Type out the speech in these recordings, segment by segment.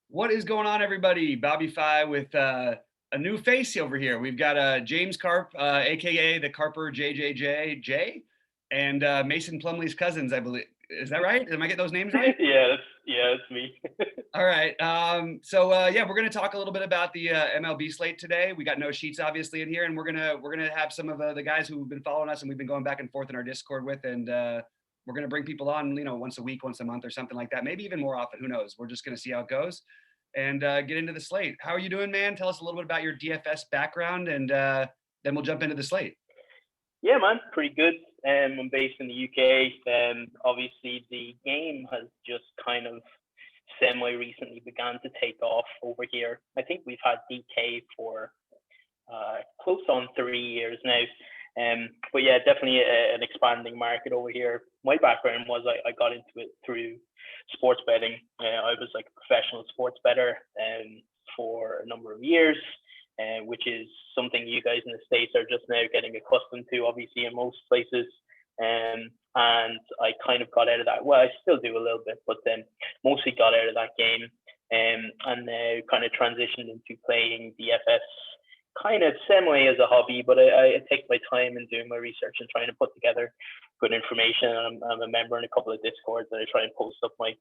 What is going on, everybody? BobbyFi with a new face over here. We've got James Carp, aka the Carper JJJJ, and Mason Plumley's cousins, I believe. Is that right? Am I getting those names right? That's me. All right. Yeah, we're gonna talk a little bit about the MLB slate today. We got no sheets obviously in here, and we're gonna have some of the guys who've been following us and we've been going back and forth in our Discord with, and we're gonna bring people on, once a week, once a month, or something like that. Maybe even more often. Who knows? We're just gonna see how it goes and get into the slate. How are you doing, man? Tell us a little bit about your DFS background, and then we'll jump into the slate. Yeah, man, pretty good. I'm based in the UK. Obviously, the game has just kind of semi-recently began to take off over here. I think we've had DK for close on 3 years now. But yeah, definitely an expanding market over here. My background was I got into it through sports betting. I was like a professional sports bettor for a number of years. Which is something you guys in the States are just now getting accustomed to, obviously, in most places. And I kind of got out of that. Well, I still do a little bit, but then mostly got out of that game and now kind of transitioned into playing DFS kind of semi as a hobby, but I take my time in doing my research and trying to put together good information. I'm a member in a couple of Discords that I try and post up my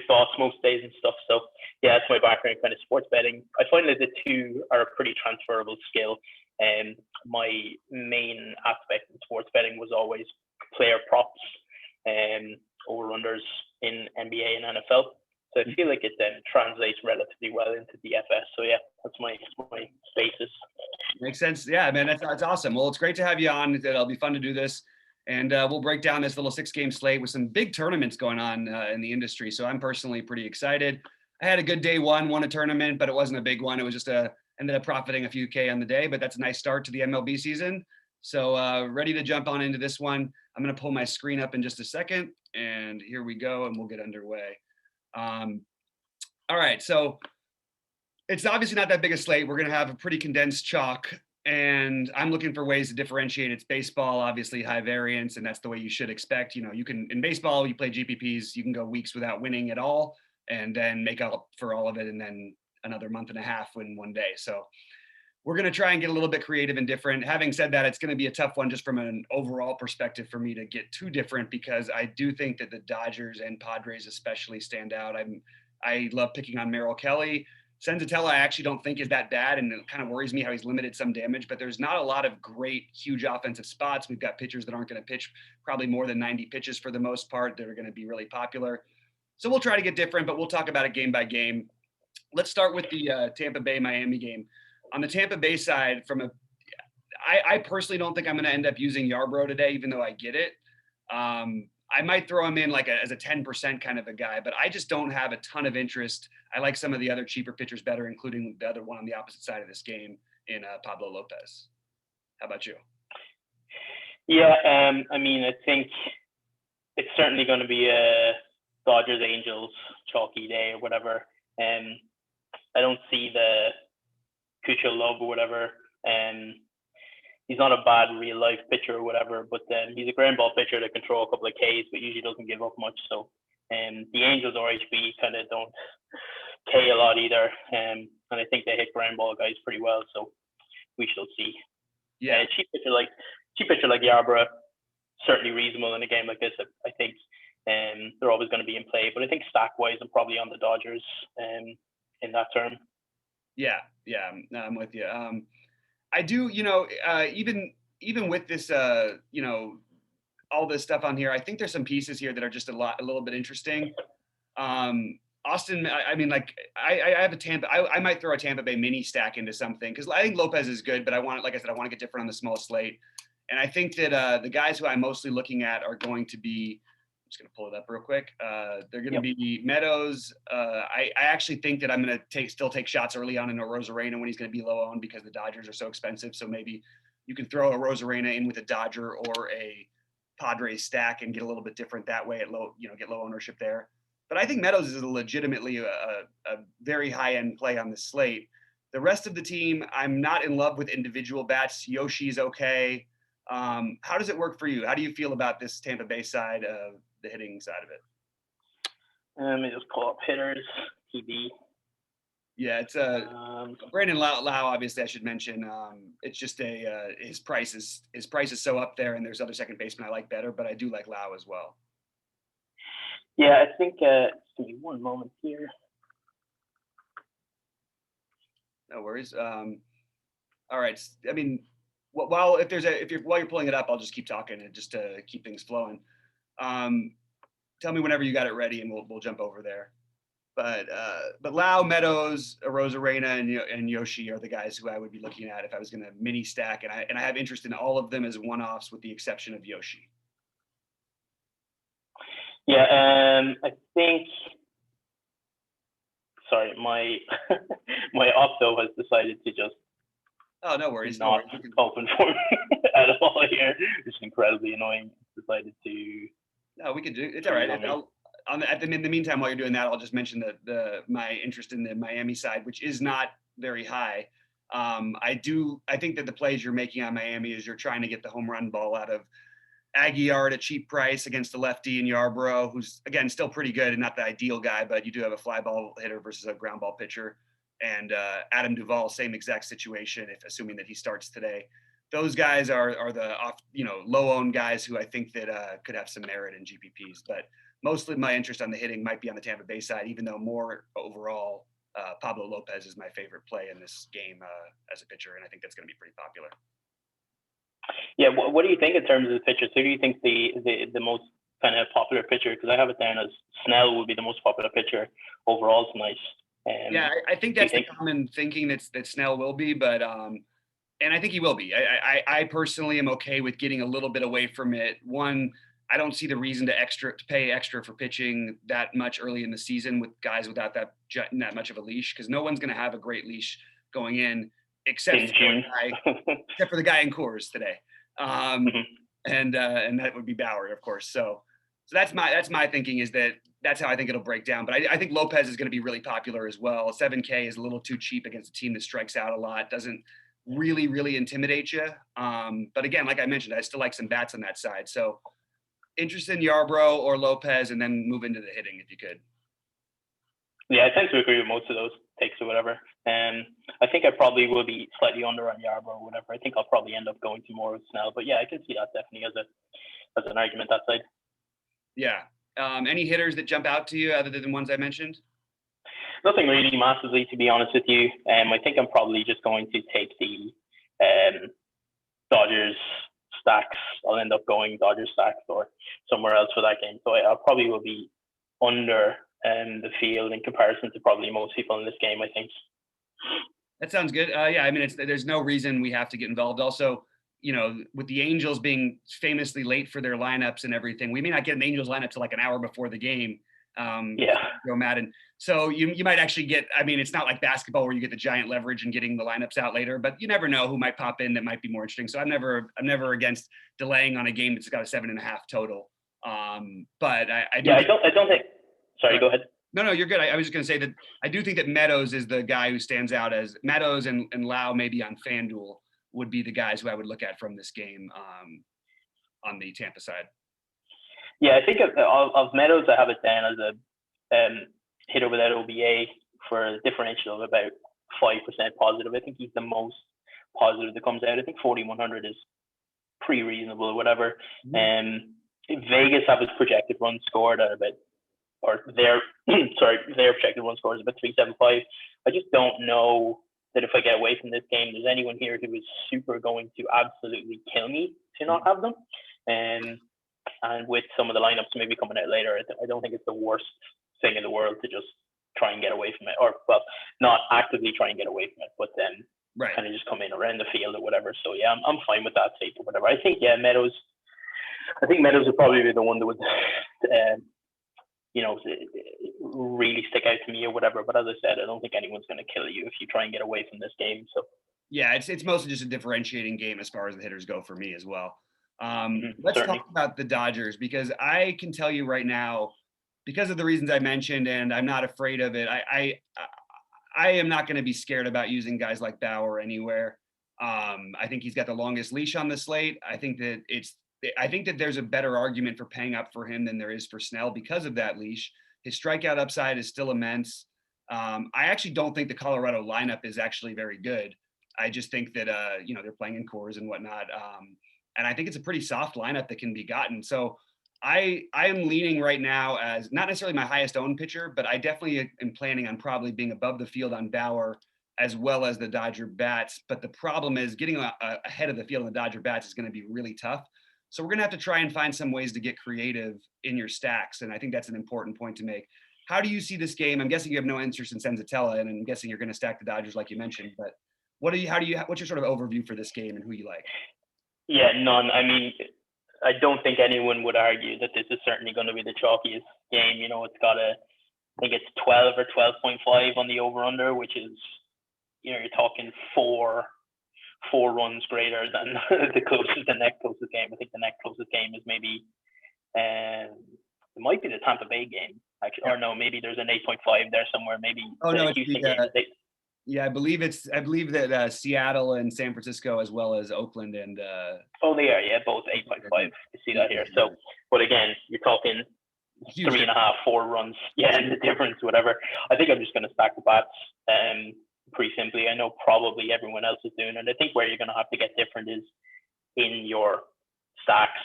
thoughts most days and stuff. So yeah, that's my background, kind of sports betting. I find that the two are a pretty transferable skill. And my main aspect in sports betting was always player props and over-unders in NBA and NFL. So I feel like it then translates relatively well into DFS. So yeah, that's my basis. Makes sense. Yeah, man, that's awesome. Well, it's great to have you on. It'll be fun to do this. And we'll break down this little 6-game slate with some big tournaments going on in the industry. So I'm personally pretty excited. I had a good day one, won a tournament, but it wasn't a big one. It was just ended up profiting a few K on the day, but that's a nice start to the MLB season. So ready to jump on into this one. I'm going to pull my screen up in just a second, and here we go, and we'll get underway. All right, so it's obviously not that big a slate. We're going to have a pretty condensed chalk, and I'm looking for ways to differentiate. It's baseball, obviously high variance, and that's the way you should expect. You can, in baseball, you play GPPs, you can go weeks without winning at all and then make up for all of it, and then another month and a half win one day. So we're going to try and get a little bit creative and different. Having said that, it's going to be a tough one just from an overall perspective for me to get too different, because I do think that the Dodgers and Padres especially stand out. I love picking on Merrill Kelly. Senzatella, I actually don't think is that bad, and it kind of worries me how he's limited some damage, but there's not a lot of great, huge offensive spots. We've got pitchers that aren't going to pitch probably more than 90 pitches for the most part that are going to be really popular. So we'll try to get different, but we'll talk about it game by game. Let's start with the Tampa Bay-Miami game. On the Tampa Bay side, I personally don't think I'm going to end up using Yarbrough today, even though I get it. I might throw him in as a 10% kind of a guy, but I just don't have a ton of interest. I like some of the other cheaper pitchers better, including the other one on the opposite side of this game in Pablo Lopez. How about you? Yeah, I mean, I think it's certainly going to be a Dodgers Angels chalky day or whatever. I don't see the Cucho Love or whatever. He's not a bad real life pitcher or whatever, but he's a ground ball pitcher that can throw a couple of Ks, but usually doesn't give up much. So the Angels or HB kind of don't K a lot either. And I think they hit ground ball guys pretty well. So we shall see. Yeah, cheap pitcher like Yarbrough, certainly reasonable in a game like this. I think they're always going to be in play, but I think stack wise, I'm probably on the Dodgers in that term. Yeah, no, I'm with you. I do, even with this, all this stuff on here, I think there's some pieces here that are just a little bit interesting. Austin, I mean, I have a Tampa. I might throw a Tampa Bay mini stack into something because I think Lopez is good, but like I said, I want to get different on the small slate. And I think that the guys who I'm mostly looking at are going to be. I'm just going to pull it up real quick. They're going to be Meadows. I actually think that I'm going to still take shots early on in a Rosarena when he's going to be low owned because the Dodgers are so expensive. So maybe you can throw a Rosarena in with a Dodger or a Padres stack and get a little bit different that way at get low ownership there. But I think Meadows is legitimately a very high end play on the slate. The rest of the team, I'm not in love with individual bats. Yoshi's okay. How does it work for you? How do you feel about this Tampa Bay side of the hitting side of it? Let me just pull up hitters, TB. Yeah, it's Brandon Lau. Obviously, I should mention. It's just his price is so up there, and there's other second basemen I like better, but I do like Lau as well. Yeah, I think. Give me one moment here. No worries. All right. I mean, while you're pulling it up, I'll just keep talking and just to keep things flowing. Tell me whenever you got it ready, and we'll jump over there. But Lau, Meadows, Arozarena, and Yoshi are the guys who I would be looking at if I was going to mini stack, and I have interest in all of them as one-offs, with the exception of Yoshi. Yeah, I think. Sorry, my my opto has decided to just. Oh, no worries. Not open for me at all here. It's incredibly annoying. Decided to. No, we can do it. It's all right. In the meantime, while you're doing that, I'll just mention my interest in the Miami side, which is not very high. I think that the plays you're making on Miami is you're trying to get the home run ball out of Aguilar at a cheap price against the lefty in Yarbrough, who's again still pretty good and not the ideal guy, but you do have a fly ball hitter versus a ground ball pitcher. And Adam Duvall, same exact situation, assuming that he starts today. Those guys are the low-owned guys who I think that could have some merit in GPPs. But mostly my interest on the hitting might be on the Tampa Bay side, even though more overall, Pablo Lopez is my favorite play in this game as a pitcher, and I think that's going to be pretty popular. Yeah, what do you think in terms of the pitchers? Who do you think the most kind of popular pitcher? Because I have it down as Snell would be the most popular pitcher overall tonight. Yeah, I think that's the common thinking that Snell will be, but and I think he will be. I personally am okay with getting a little bit away from it. One, I don't see the reason to pay extra for pitching that much early in the season with guys without that much of a leash, because no one's going to have a great leash going in except for the guy in Coors today. And that would be Bauer, of course. So that's my thinking, is that's how I think it'll break down. But I think Lopez is going to be really popular as well. 7K is a little too cheap against a team that strikes out a lot, doesn't really, really intimidate you. But again, like I mentioned, I still like some bats on that side. So interested in Yarbrough or Lopez, and then move into the hitting if you could. Yeah, I tend to agree with most of those takes or whatever. I think I probably will be slightly under on Yarbrough or whatever. I think I'll probably end up going to more with Snell. But yeah, I can see that definitely as an argument that side. Yeah. Any hitters that jump out to you other than the ones I mentioned? Nothing really massively, to be honest with you. I think I'm probably just going to take the Dodgers stacks. I'll end up going Dodgers stacks or somewhere else for that game. So I probably will be under the field in comparison to probably most people in this game, I think. That sounds good. Yeah, I mean, there's no reason we have to get involved. Also, with the Angels being famously late for their lineups and everything, we may not get an Angels lineup till like an hour before the game. Joe Madden. So you might actually get, I mean, it's not like basketball where you get the giant leverage and getting the lineups out later, but you never know who might pop in that might be more interesting. So I'm never against delaying on a game that's got a 7.5 total. But I don't think. Sorry, go ahead. No, you're good. I was just going to say that I do think that Meadows is the guy who stands out, as Meadows and Lau maybe on FanDuel would be the guys who I would look at from this game on the Tampa side. Yeah, I think of Meadows, I have it down as a hitter without OBA for a differential of about 5% positive. I think he's the most positive that comes out. I think 4,100 is pretty reasonable or whatever. Vegas have his projected runs scored at about, or their projected run score is about 375. I just don't know that if I get away from this game, there's anyone here who is super going to absolutely kill me to not have them. And with some of the lineups maybe coming out later, I don't think it's the worst thing in the world to just try and get away from it, or well, not actively try and get away from it, but then kind of just come in around the field or whatever. So yeah, I'm fine with that take or whatever. I think Meadows would probably be the one that would really stick out to me or whatever. But as I said, I don't think anyone's going to kill you if you try and get away from this game. So yeah, it's mostly just a differentiating game as far as the hitters go for me as well. Let's certainly talk about the Dodgers, because I can tell you right now, because of the reasons I mentioned, and I'm not afraid of it, I am not going to be scared about using guys like Bauer anywhere. I think he's got the longest leash on the slate. I think that there's a better argument for paying up for him than there is for Snell because of that leash. His strikeout upside is still immense. I actually don't think the Colorado lineup is actually very good. I just think that they're playing in cores and whatnot, and I think it's a pretty soft lineup that can be gotten. So I am leaning right now as not necessarily my highest owned pitcher, but I definitely am planning on probably being above the field on Bauer as well as the Dodger bats. But the problem is getting ahead of the field on the Dodger bats is going to be really tough. So we're going to have to try and find some ways to get creative in your stacks. And I think that's an important point to make. How do you see this game? I'm guessing you have no interest in Senzatella, and I'm guessing you're going to stack the Dodgers like you mentioned. But what's your sort of overview for this game and who you like? Yeah, none. I mean, I don't think anyone would argue that this is certainly going to be the chalkiest game. It's got I think it's 12 or 12.5 on the over/under, which is, you're talking four runs greater than the next closest game. I think the next closest game is maybe, it might be the Tampa Bay game, actually, or no, maybe there's an 8.5 there somewhere. Maybe no, Houston game. Yeah, I believe that Seattle and San Francisco as well as Oakland and. They are, yeah, both 8.5. You see that here. So, but again, you're talking 3.5, 4 runs. Yeah, and the difference, whatever. I think I'm just going to stack the bats. Pretty simply. I know probably everyone else is doing it. I think where you're going to have to get different is in your stacks.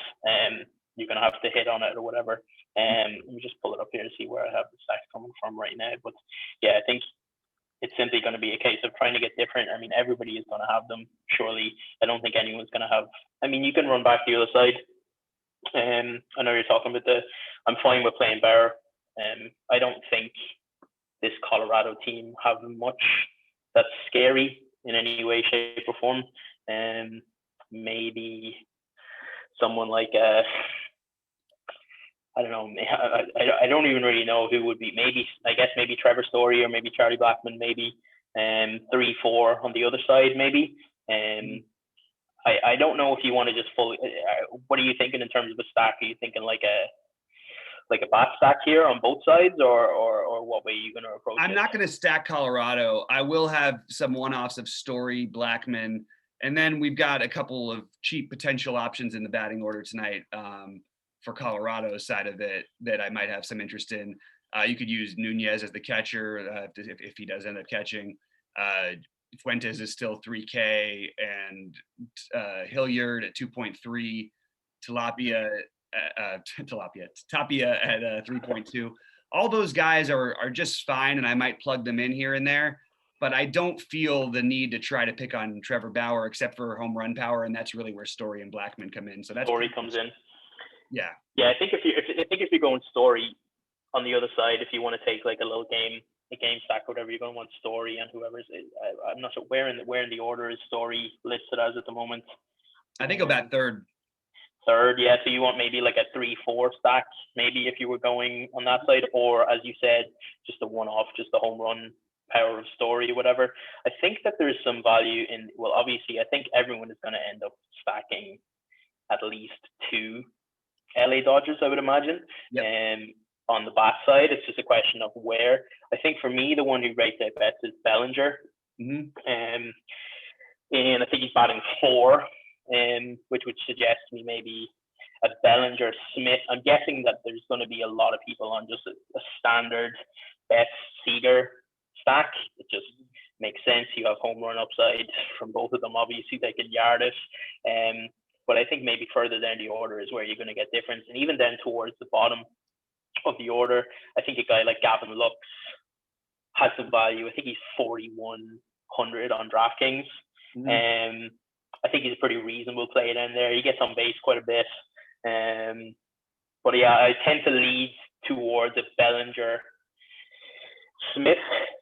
You're going to have to hit on it or whatever. Let me just pull it up here to see where I have the stacks coming from right now. But yeah, I think it's simply going to be a case of trying to get different. I mean, everybody is going to have them, surely. I don't think anyone's going to have. I mean, you can run back the other side. I know you're talking about I'm fine with playing Bauer. I don't think this Colorado team have much that's scary in any way, shape, or form. Maybe someone like I don't know. I don't even really know who would be. Maybe Trevor Story or maybe Charlie Blackmon. Maybe 3-4 on the other side. Maybe. I don't know if you want to just fully. What are you thinking in terms of a stack? Are you thinking like a bat stack here on both sides, or what way are you going to approach it? I'm not going to stack Colorado. I will have some one-offs of Story, Blackmon, and then we've got a couple of cheap potential options in the batting order tonight. For Colorado's side of it that I might have some interest in. You could use Nunez as the catcher if he does end up catching. Fuentes is still 3K and Hilliard at 2.3, Tapia at 3.2. All those guys are just fine, and I might plug them in here and there. But I don't feel the need to try to pick on Trevor Bauer except for home run power, and that's really where Story and Blackmon come in. So that's Story comes in. Yeah. I think if you're going Story on the other side, if you want to take like a game stack or whatever, you're going to want Story and whoever's. I'm not sure where in the order is Story listed as at the moment. I think about third. Third, yeah. So you want maybe like a 3-4 stack, maybe if you were going on that side, or as you said, just a one-off, just a home run power of Story or whatever. I think that there's some value in. Well, obviously, I think everyone is going to end up stacking at least 2 LA Dodgers, I would imagine. Yep. On the bat side, it's just a question of where. I think for me, the one who rates out best is Bellinger. Mm-hmm. And I think he's batting 4, which would suggest to me maybe a Bellinger Smith. I'm guessing that there's going to be a lot of people on just a standard Betts Seager stack. It just makes sense. You have home run upside from both of them. Obviously, they can yard it. But I think maybe further down the order is where you're going to get difference. And even then towards the bottom of the order, I think a guy like Gavin Lux has some value. I think he's 4,100 on DraftKings. Mm-hmm. I think he's a pretty reasonable play down there. He gets on base quite a bit. But yeah, I tend to lead towards a Bellinger Smith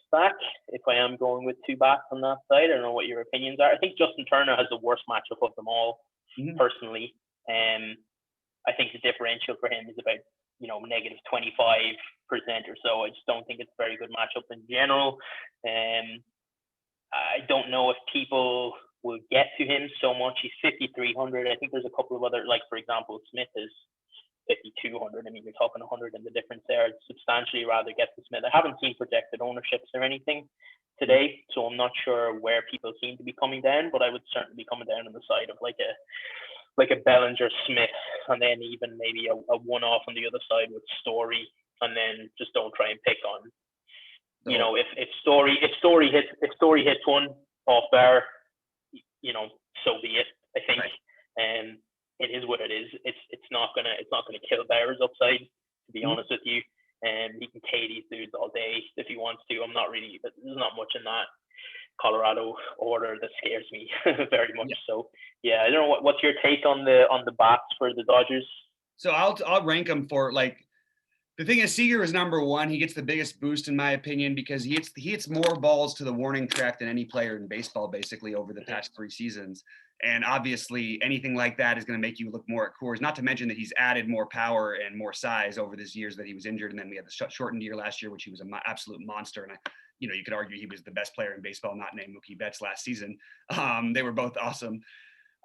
stack if I am going with 2 bats on that side. I don't know what your opinions are. I think Justin Turner has the worst matchup of them all. Mm-hmm. Personally, I think the differential for him is about negative 25% or so. I just don't think it's a very good matchup in general. I don't know if people will get to him so much. He's 5,300. I think there's a couple of other, like for example, Smith is 5,200. I mean, you're talking 100 in the difference there. I'd substantially rather get to Smith. I haven't seen projected ownerships or anything today, so I'm not sure where people seem to be coming down, but I would certainly be coming down on the side of like a Bellinger Smith, and then even maybe a one-off on the other side with Story, and then just don't try and pick on You know, if Story hits one off bar, you know, so be it. I think, and it is what it is. It's not gonna kill Bear's upside, to be honest with you. And he can K these dudes all day if he wants to. There's not much in that Colorado order that scares me very much. So yeah, I don't know what's your take on the bats for the Dodgers. So I'll rank them for, like, the thing is, Seager is number one. He gets the biggest boost in my opinion because he hits more balls to the warning track than any player in baseball basically over the past 3 seasons. And obviously anything like that is going to make you look more at Coors, not to mention that he's added more power and more size over these years that he was injured. And then we had the shortened year last year, which he was an absolute monster. And you could argue he was the best player in baseball, not named Mookie Betts last season. They were both awesome.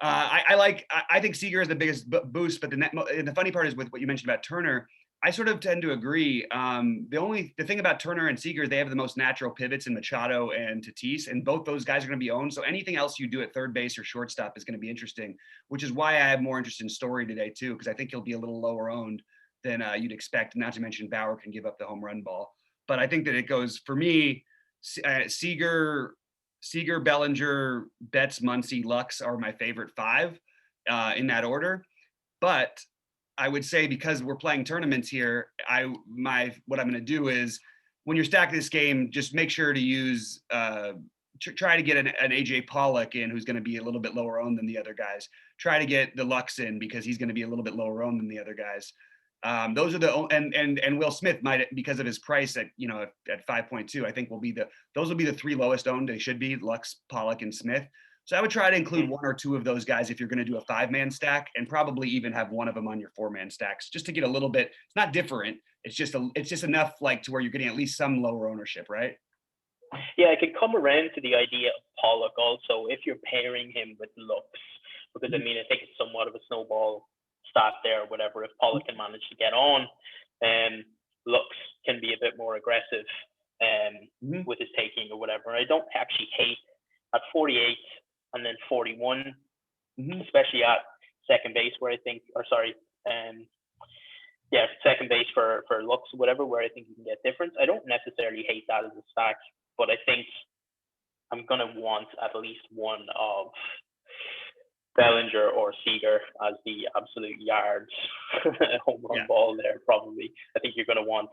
I think Seager is the biggest boost, but the funny part is with what you mentioned about Turner, I sort of tend to agree. The thing about Turner and Seager, they have the most natural pivots in Machado and Tatis, and both those guys are going to be owned. So anything else you do at third base or shortstop is going to be interesting, which is why I have more interest in Story today too, because I think he'll be a little lower owned than you'd expect. Not to mention Bauer can give up the home run ball, but I think that it goes for me. Seager, Bellinger, Betts, Muncy, Lux are my favorite 5 in that order, but I would say because we're playing tournaments here, what I'm going to do is when you're stacking this game, just make sure to use try to get an AJ Pollock in who's going to be a little bit lower owned than the other guys. Try to get the Lux in because he's going to be a little bit lower owned than the other guys. Those are and Will Smith might, because of his price at 5.2, I think those will be the 3 lowest owned. They should be Lux, Pollock, and Smith. So I would try to include 1 or 2 of those guys if you're going to do a 5-man stack, and probably even have one of them on your 4-man stacks, just to get a little bit. It's not different. It's just enough like to where you're getting at least some lower ownership, right? Yeah, I could come around to the idea of Pollock also if you're pairing him with Lux, because I think it's somewhat of a snowball start there or whatever. If Pollock can manage to get on, Lux can be a bit more aggressive with his taking or whatever. I don't actually hate at 48 and then 41, especially at second base where I think, second base for Lux or whatever, where I think you can get difference. I don't necessarily hate that as a stack, but I think I'm going to want at least one of Bellinger or Seager as the absolute yards home run ball there, probably. I think you're going to want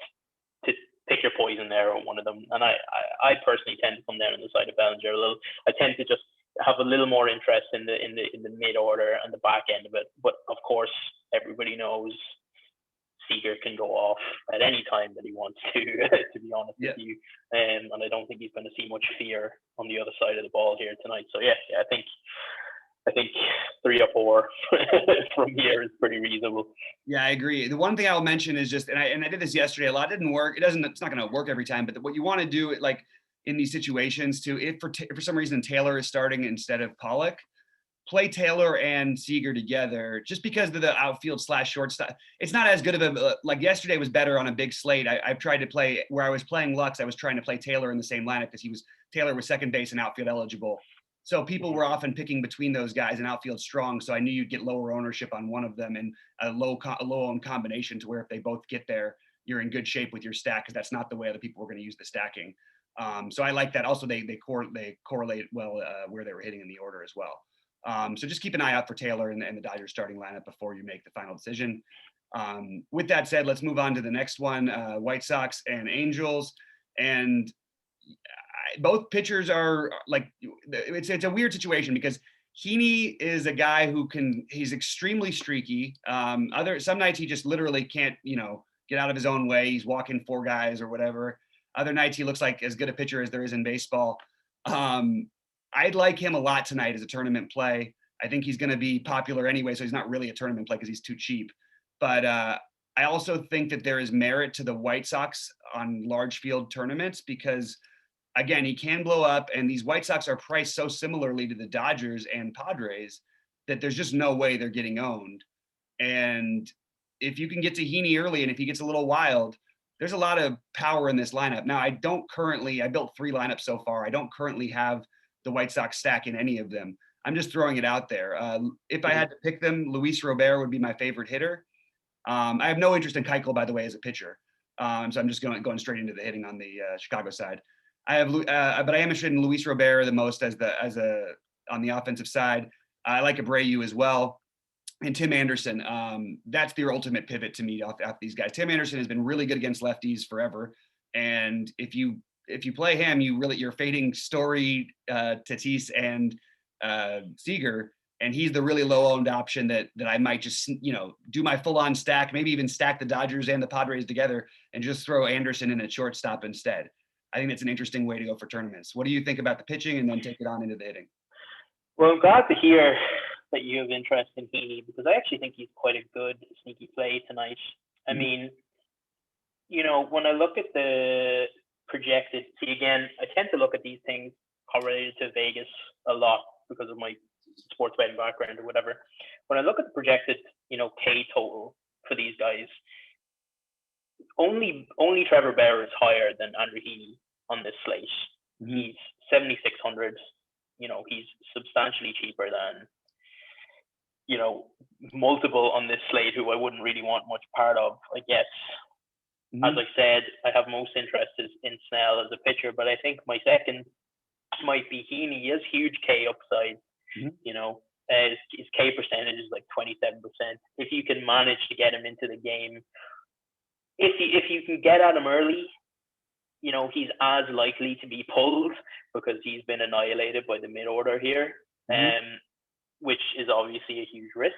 to pick your poison there on one of them. And I personally tend to come down on the side of Bellinger a little. I tend to just have a little more interest in the mid order and the back end of it. But of course, everybody knows Seager can go off at any time that he wants to be honest with you. And I don't think he's going to see much fear on the other side of the ball here tonight. So I think 3 or 4 from here is pretty reasonable. Yeah, I agree. The one thing I'll mention is just, and I did this yesterday a lot. It didn't work. It's not going to work every time. But what you want to do, like in these situations, too, if for some reason Taylor is starting instead of Pollock, play Taylor and Seager together. Just because of the outfield / shortstop, it's not as good of a like yesterday was better on a big slate. I've tried to play where I was playing Lux. I was trying to play Taylor in the same lineup because Taylor was second base and outfield eligible. So people were often picking between those guys and outfield strong. So I knew you'd get lower ownership on one of them and a low owned combination to where if they both get there, you're in good shape with your stack because that's not the way other people were going to use the stacking. So I like that. Also, they correlate well where they were hitting in the order as well. So just keep an eye out for Taylor and the Dodgers starting lineup before you make the final decision. With that said, let's move on to the next one, White Sox and Angels. And both pitchers are like, it's a weird situation because Heaney is a guy he's extremely streaky. Some nights he just literally can't, get out of his own way. He's walking 4 guys or whatever. Other nights he looks like as good a pitcher as there is in baseball. I'd like him a lot tonight as a tournament play. I think he's going to be popular anyway, so he's not really a tournament play because he's too cheap. But I also think that there is merit to the White Sox on large field tournaments because, again, he can blow up, and these White Sox are priced so similarly to the Dodgers and Padres that there's just no way they're getting owned. And if you can get to Heaney early, and if he gets a little wild, there's a lot of power in this lineup. Now, I built 3 lineups so far. I don't currently have the White Sox stack in any of them. I'm just throwing it out there. If I had to pick them, Luis Robert would be my favorite hitter. I have no interest in Keuchel, by the way, as a pitcher. So I'm just going straight into the hitting on the Chicago side. I have, but I am interested in Luis Robert the most on the offensive side. I like Abreu as well, and Tim Anderson. That's the ultimate pivot to me off these guys. Tim Anderson has been really good against lefties forever, and if you play him, you're fading Story, Tatis, and Seager, and he's the really low-owned option that I might just do my full-on stack, maybe even stack the Dodgers and the Padres together, and just throw Anderson in at shortstop instead. I think it's an interesting way to go for tournaments. What do you think about the pitching, and then take it on into the hitting? Well, I'm glad to hear that you have interest in Heaney, because I actually think he's quite a good sneaky play tonight. I mean, when I look at the projected, see again, I tend to look at these things correlated to Vegas a lot because of my sports betting background or whatever. When I look at the projected, K total for these guys, only Trevor Bauer is higher than Andrew Heaney on this slate. Mm-hmm. He's 7,600. He's substantially cheaper than, multiple on this slate who I wouldn't really want much part of, I guess. Mm-hmm. As I said, I have most interest in Snell as a pitcher, but I think my second might be Heaney. He has huge K upside. Mm-hmm. His K percentage is like 27%. If you can manage to get him into the game, if you can get at him early, he's as likely to be pulled because he's been annihilated by the mid-order here, mm-hmm. Which is obviously a huge risk.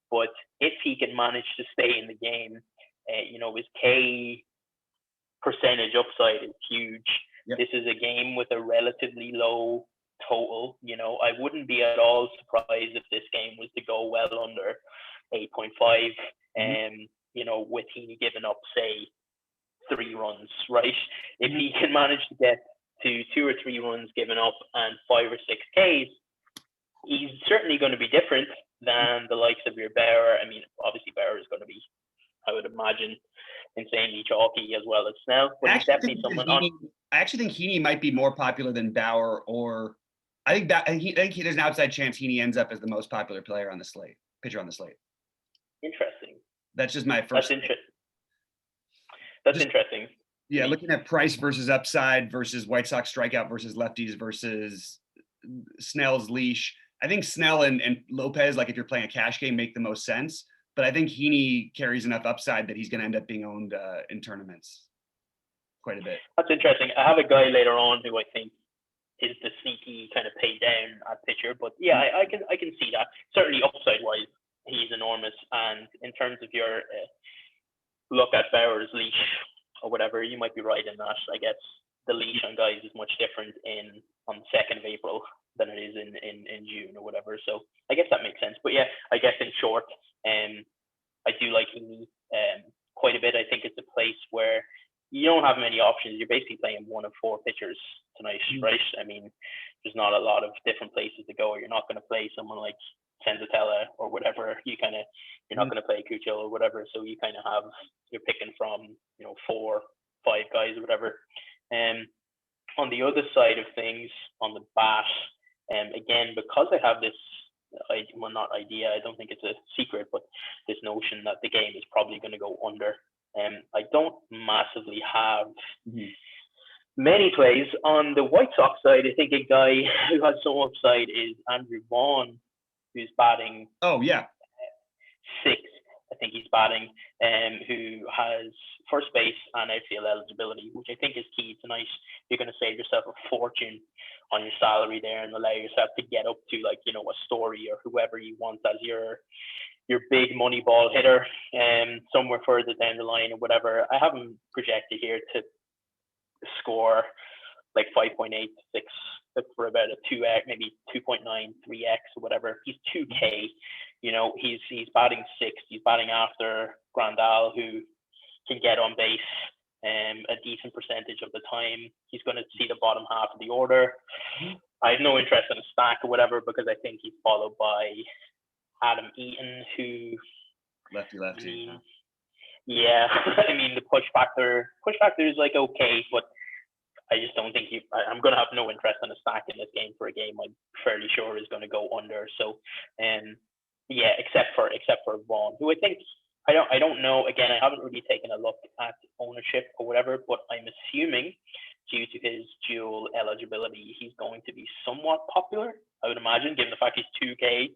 But if he can manage to stay in the game, his K percentage upside is huge. Yep. This is a game with a relatively low total. I wouldn't be at all surprised if this game was to go well under 8.5. Mm-hmm. With Heaney giving up, say, 3 runs, right? If he can manage to get to 2 or 3 runs given up and 5 or 6 Ks, he's certainly going to be different than the likes of your Bauer. I mean, obviously Bauer is going to be, I would imagine, insanely chalky as well as Snell. But he's definitely someone I actually think Heaney might be more popular than Bauer, or I think there's an outside chance Heaney ends up as the most popular pitcher on the slate. Interesting. That's just my first. That's interesting. Yeah, looking at price versus upside versus White Sox strikeout versus lefties versus Snell's leash. I think Snell and Lopez, like if you're playing a cash game, make the most sense. But I think Heaney carries enough upside that he's going to end up being owned in tournaments quite a bit. That's interesting. I have a guy later on who I think is the sneaky kind of pay down at pitcher. But yeah, I can see that. Certainly upside wise, he's enormous. And in terms of your look at Bauer's leash or whatever, you might be right in that. I guess the leash on guys is much different on the 2nd of April than it is in June or whatever. So I guess that makes sense. But yeah, I guess in short, I do like Heaney quite a bit. I think it's a place where you don't have many options. You're basically playing one of 4 pitchers tonight, right? I mean, there's not a lot of different places to go. You're not going to play someone like Senzatella or whatever. You're not going to play Cucciolo or whatever. So you're picking from 4, 5 guys or whatever. On the other side of things, on the bat, again, because I have this, not idea, I don't think it's a secret, but this notion that the game is probably going to go under. I don't massively have many plays. On the White Sox side, I think a guy who has some upside is Andrew Vaughn, who's batting 6th. I think he's batting, who has first base and outfield eligibility, which I think is key tonight. You're going to save yourself a fortune on your salary there and allow yourself to get up to a Story or whoever you want as your big money ball hitter, somewhere further down the line or whatever. I have him projected here to score like 5.8, 6 for about a 2x, maybe 2.9, 3x or whatever. He's 2K. He's batting 6th. He's batting after Grandal, who can get on base a decent percentage of the time. He's going to see the bottom half of the order. I have no interest in a stack or whatever because I think he's followed by Adam Eaton, who lefty. Yeah, I mean the push factor is like okay, but I just don't think I'm going to have no interest in a stack in this game for a game I'm fairly sure is going to go under. So, yeah, except for Vaughn, who I think I don't know. Again, I haven't really taken a look at ownership or whatever, but I'm assuming due to his dual eligibility, he's going to be somewhat popular. I would imagine, given the fact he's 2K.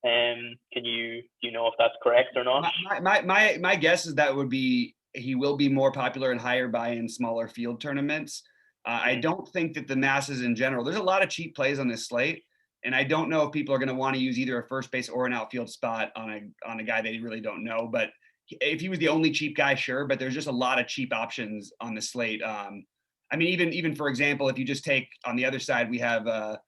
Do you know if that's correct or not? My guess is that would be he will be more popular in higher buy-in, smaller field tournaments. I don't think that the masses in general. There's a lot of cheap plays on this slate, and I don't know if people are going to want to use either a first base or an outfield spot on a guy they really don't know. But if he was the only cheap guy, sure. But there's just a lot of cheap options on the slate. I mean, even for example, if you just take on the other side, we have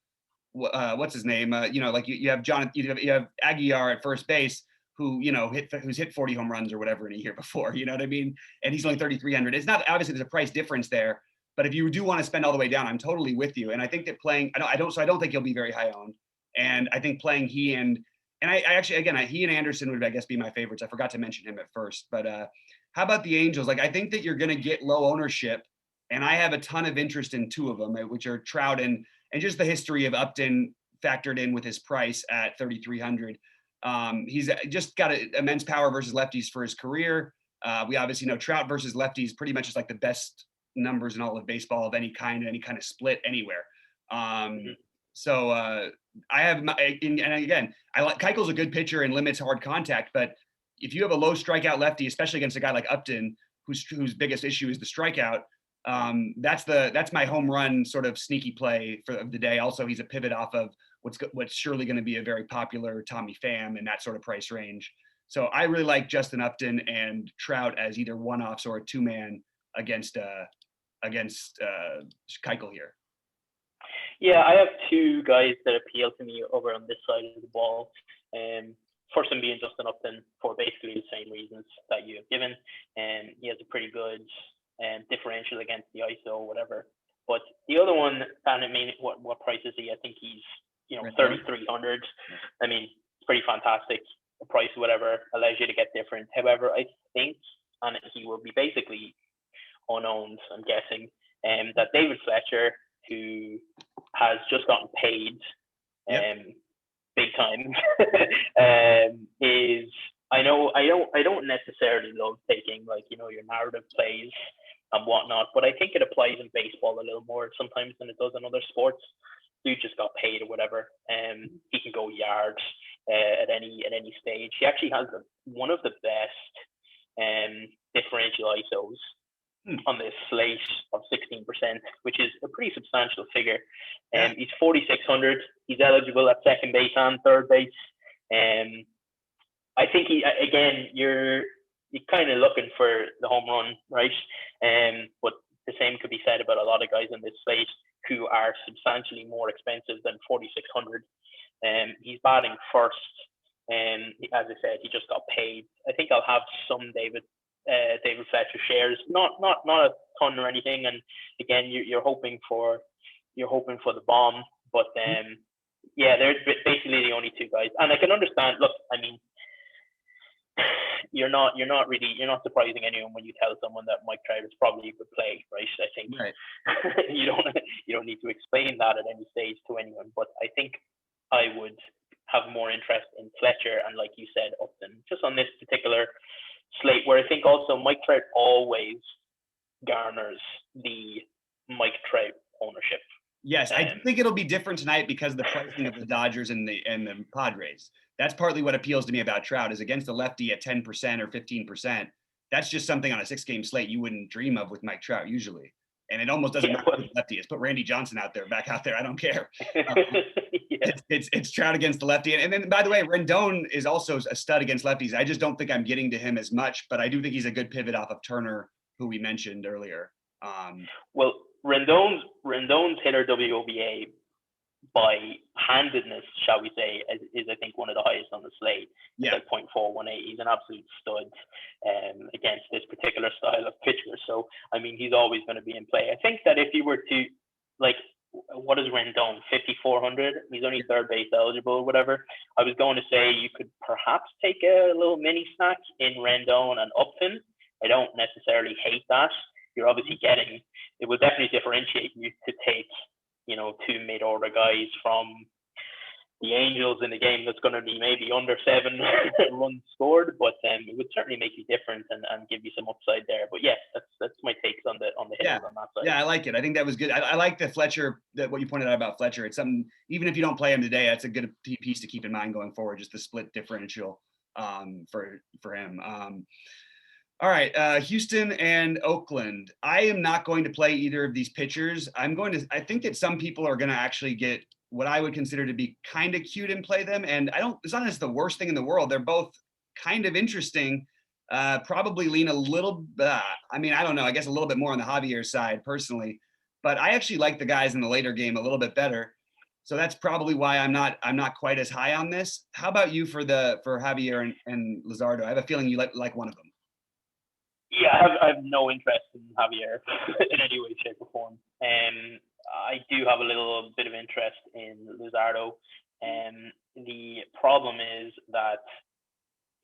what's his name? Like you have you have Aguilar at first base, who who's hit 40 home runs or whatever in a year before. You know what I mean? And he's only 3,300. It's not, obviously there's a price difference there, but if you do want to spend all the way down, I'm totally with you. And I think that playing, I don't think he'll be very high owned. And I think playing he and I actually, again, he and Anderson would, I guess, be my favorites. I forgot to mention him at first, but how about the Angels? Like, I think that you're going to get low ownership, and I have a ton of interest in two of them, which are Trout and just the history of Upton factored in with his price at 3,300. He's just got immense power versus lefties for his career. We obviously know Trout versus lefties pretty much is like the best numbers in all of baseball of any kind of split anywhere. So I have, and again, I like Keuchel's a good pitcher and limits hard contact, but if you have a low strikeout lefty, especially against a guy like Upton, whose biggest issue is the strikeout, that's my home run sort of sneaky play for the day. Also, he's a pivot off of what's surely going to be a very popular Tommy Pham in that sort of price range. So I really like Justin Upton and Trout as either one-offs or a two-man against Keuchel here. Yeah, I have two guys that appeal to me over on this side of the ball. First one being Justin Upton for basically the same reasons that you have given. He has a pretty good differential against the ISO or whatever. But the other one, and I mean, what price is he? I think he's 3,300. I mean, it's pretty fantastic. The price, whatever, allows you to get different. However, I think, and he will be basically unowned, I'm guessing, that David Fletcher, who has just gotten paid big time, is, I don't necessarily love taking your narrative plays and whatnot, but I think it applies in baseball a little more sometimes than it does in other sports. Dude just got paid or whatever. He can go yards at any stage. He actually has one of the best differential ISOs on this slate of 16%, which is a pretty substantial figure. He's 4,600. He's eligible at second base and third base. I think you're kind of looking for the home run, right? But the same could be said about a lot of guys in this slate who are substantially more expensive than 4,600. He's batting first. As I said, he just got paid. I think I'll have some David Fletcher shares, not a ton or anything. And again, you're hoping for the bomb, but they're basically the only two guys. And I can understand. Look, I mean, you're not surprising anyone when you tell someone that Mike Trout is probably a good play, right? I think you don't need to explain that at any stage to anyone. But I think I would have more interest in Fletcher and, like you said, Upton, just on this particular slate, where I think also Mike Trout always garners the Mike Trout ownership. Yes, I think it'll be different tonight because of the pricing of the Dodgers and the Padres. That's partly what appeals to me about Trout, is against the lefty at 10% or 15%. That's just something on a 6-game slate you wouldn't dream of with Mike Trout usually. And it almost doesn't matter who the lefty is. Put Randy Johnson back out there. I don't care. It's Trout against the lefty. And then, by the way, Rendon is also a stud against lefties. I just don't think I'm getting to him as much, but I do think he's a good pivot off of Turner, who we mentioned earlier. Well, Rendon's hitter WOBA by handedness, shall we say, is I think one of the highest on the slate. Yeah, like 0.418. He's an absolute stud against this particular style of pitcher. So I mean, he's always going to be in play. I think that if you were to, like, what is Rendon, 5,400? He's only third base eligible or whatever. I was going to say you could perhaps take a little mini snack in Rendon and Upton. I don't necessarily hate that. You're obviously getting, it will definitely differentiate you to take, two mid-order guys from the Angels in a game that's going to be maybe under 7 runs scored, but it would certainly make you different and give you some upside there. But yeah, that's my takes on the hitters on that side. Yeah, I like it. I think that was good. I like the Fletcher, that what you pointed out about Fletcher. It's something, even if you don't play him today, that's a good piece to keep in mind going forward, just the split differential for him. All right, Houston and Oakland. I am not going to play either of these pitchers. I think that some people are going to actually get what I would consider to be kind of cute and play them. And it's not as the worst thing in the world. They're both kind of interesting. Probably lean a little, I don't know, I guess a little bit more on the Javier side personally, but I actually like the guys in the later game a little bit better. So that's probably why I'm not quite as high on this. How about you for Javier and Luzardo? I have a feeling you like one of them. Yeah, I have no interest in Javier in any way, shape, or form. I do have a little bit of interest in Luzardo. The problem is that,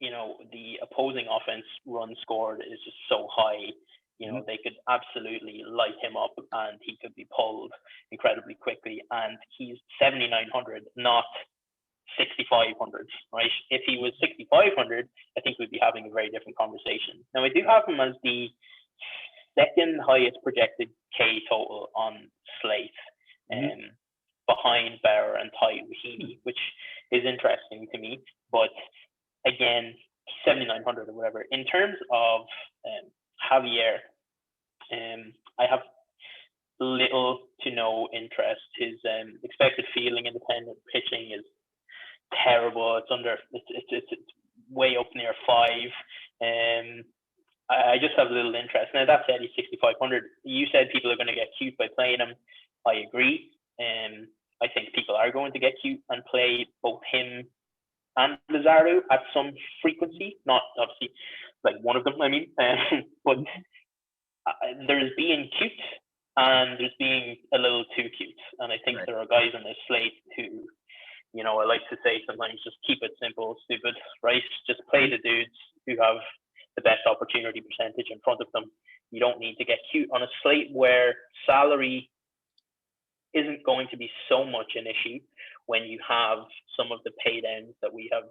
the opposing offense run scored is just so high. They could absolutely light him up and he could be pulled incredibly quickly. And he's 7,900, not 6,500, right? If he was 6,500, I think we'd be having a very different conversation. Now, I do have him as the second highest projected K total on slate, behind Bauer and Ty Heaney, which is interesting to me. But again, 7,900 or whatever. In terms of Javier, I have little to no interest. His expected fielding independent pitching is terrible. It's way up near 5. I just have little interest. Now that said, he's 6,500. You said people are going to get cute by playing him. I agree. I think people are going to get cute and play both him and Luzardo at some frequency. Not obviously like one of them, but there's being cute and there's being a little too cute. And I think there are guys on this slate who, I like to say sometimes, just keep it simple, stupid, right? Just play the dudes who have the best opportunity percentage in front of them. You don't need to get cute on a slate where salary isn't going to be so much an issue when you have some of the pay downs that we have,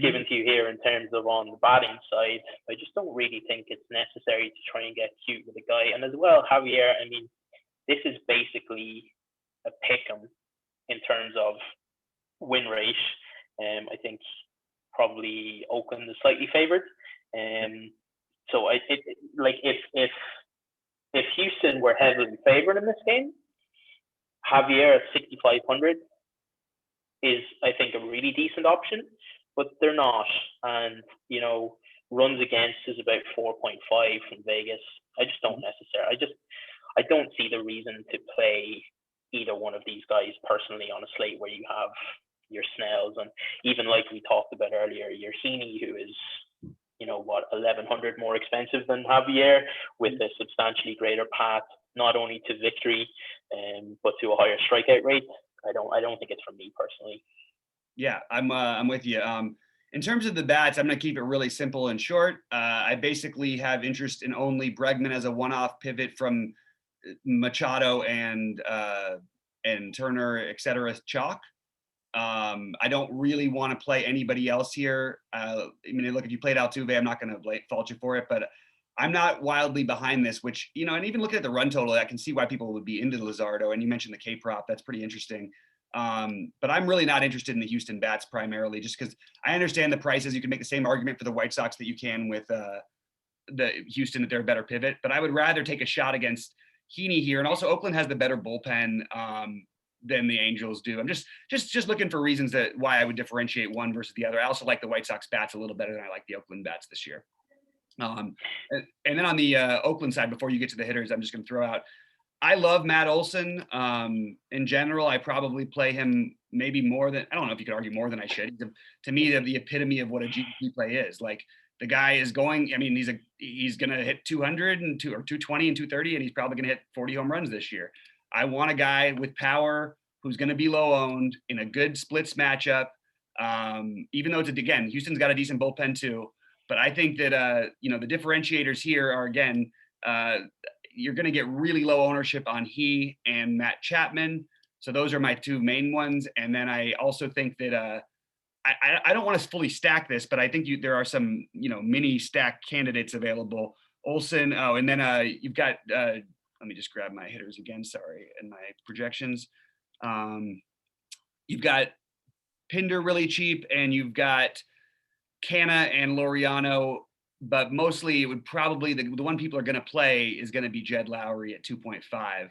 given to you here in terms of on the batting side. I just don't really think it's necessary to try and get cute with a guy. And as well, Javier, this is basically a pick 'em in terms of win rate. I think probably Oakland is slightly favored. So if Houston were heavily favored in this game, Javier at 6,500 is, I think, a really decent option, but they're not. And, runs against is about 4.5 from Vegas. I just don't necessarily, I don't see the reason to play either one of these guys personally on a slate where you have your Snells and even like we talked about earlier, your Heaney, who is, 1,100 more expensive than Javier, with a substantially greater path, not only to victory, but to a higher strikeout rate. I don't think it's for me personally. Yeah, I'm with you. In terms of the bats, I'm going to keep it really simple and short. I basically have interest in only Bregman as a one-off pivot from Machado and Turner, et cetera, chalk. I don't really want to play anybody else here. Look, if you played Altuve, I'm not going to fault you for it, but I'm not wildly behind this, which, and even looking at the run total, I can see why people would be into Luzardo. And you mentioned the K prop. That's pretty interesting. But I'm really not interested in the Houston bats primarily, just because I understand the prices. You can make the same argument for the White Sox that you can with the Houston, that they're a better pivot. But I would rather take a shot against Heaney here. And also Oakland has the better bullpen than the Angels do. I'm just looking for reasons why I would differentiate one versus the other. I also like the White Sox bats a little better than I like the Oakland bats this year. And then on the Oakland side, before you get to the hitters, I'm just going to throw out, I love Matt Olson. In general, I probably play him maybe more than, I don't know if you could argue more than I should. To me, the epitome of what a GPP play is. Like, the guy is going, he's going to hit 200 and 220 and 230, and he's probably going to hit 40 home runs this year. I want a guy with power who's going to be low owned in a good splits matchup. Even though Houston's got a decent bullpen too. But I think that, the differentiators here are, again, you're going to get really low ownership on he and Matt Chapman. So those are my two main ones. And then I also think that I don't want to fully stack this, but I think there are some, mini stack candidates available. Olsen. Oh, and then you've got, let me just grab my hitters again. Sorry. And my projections. You've got Pinder really cheap, and you've got Canna and Laureano, but mostly it would probably, the one people are going to play is going to be Jed Lowry at 2.5.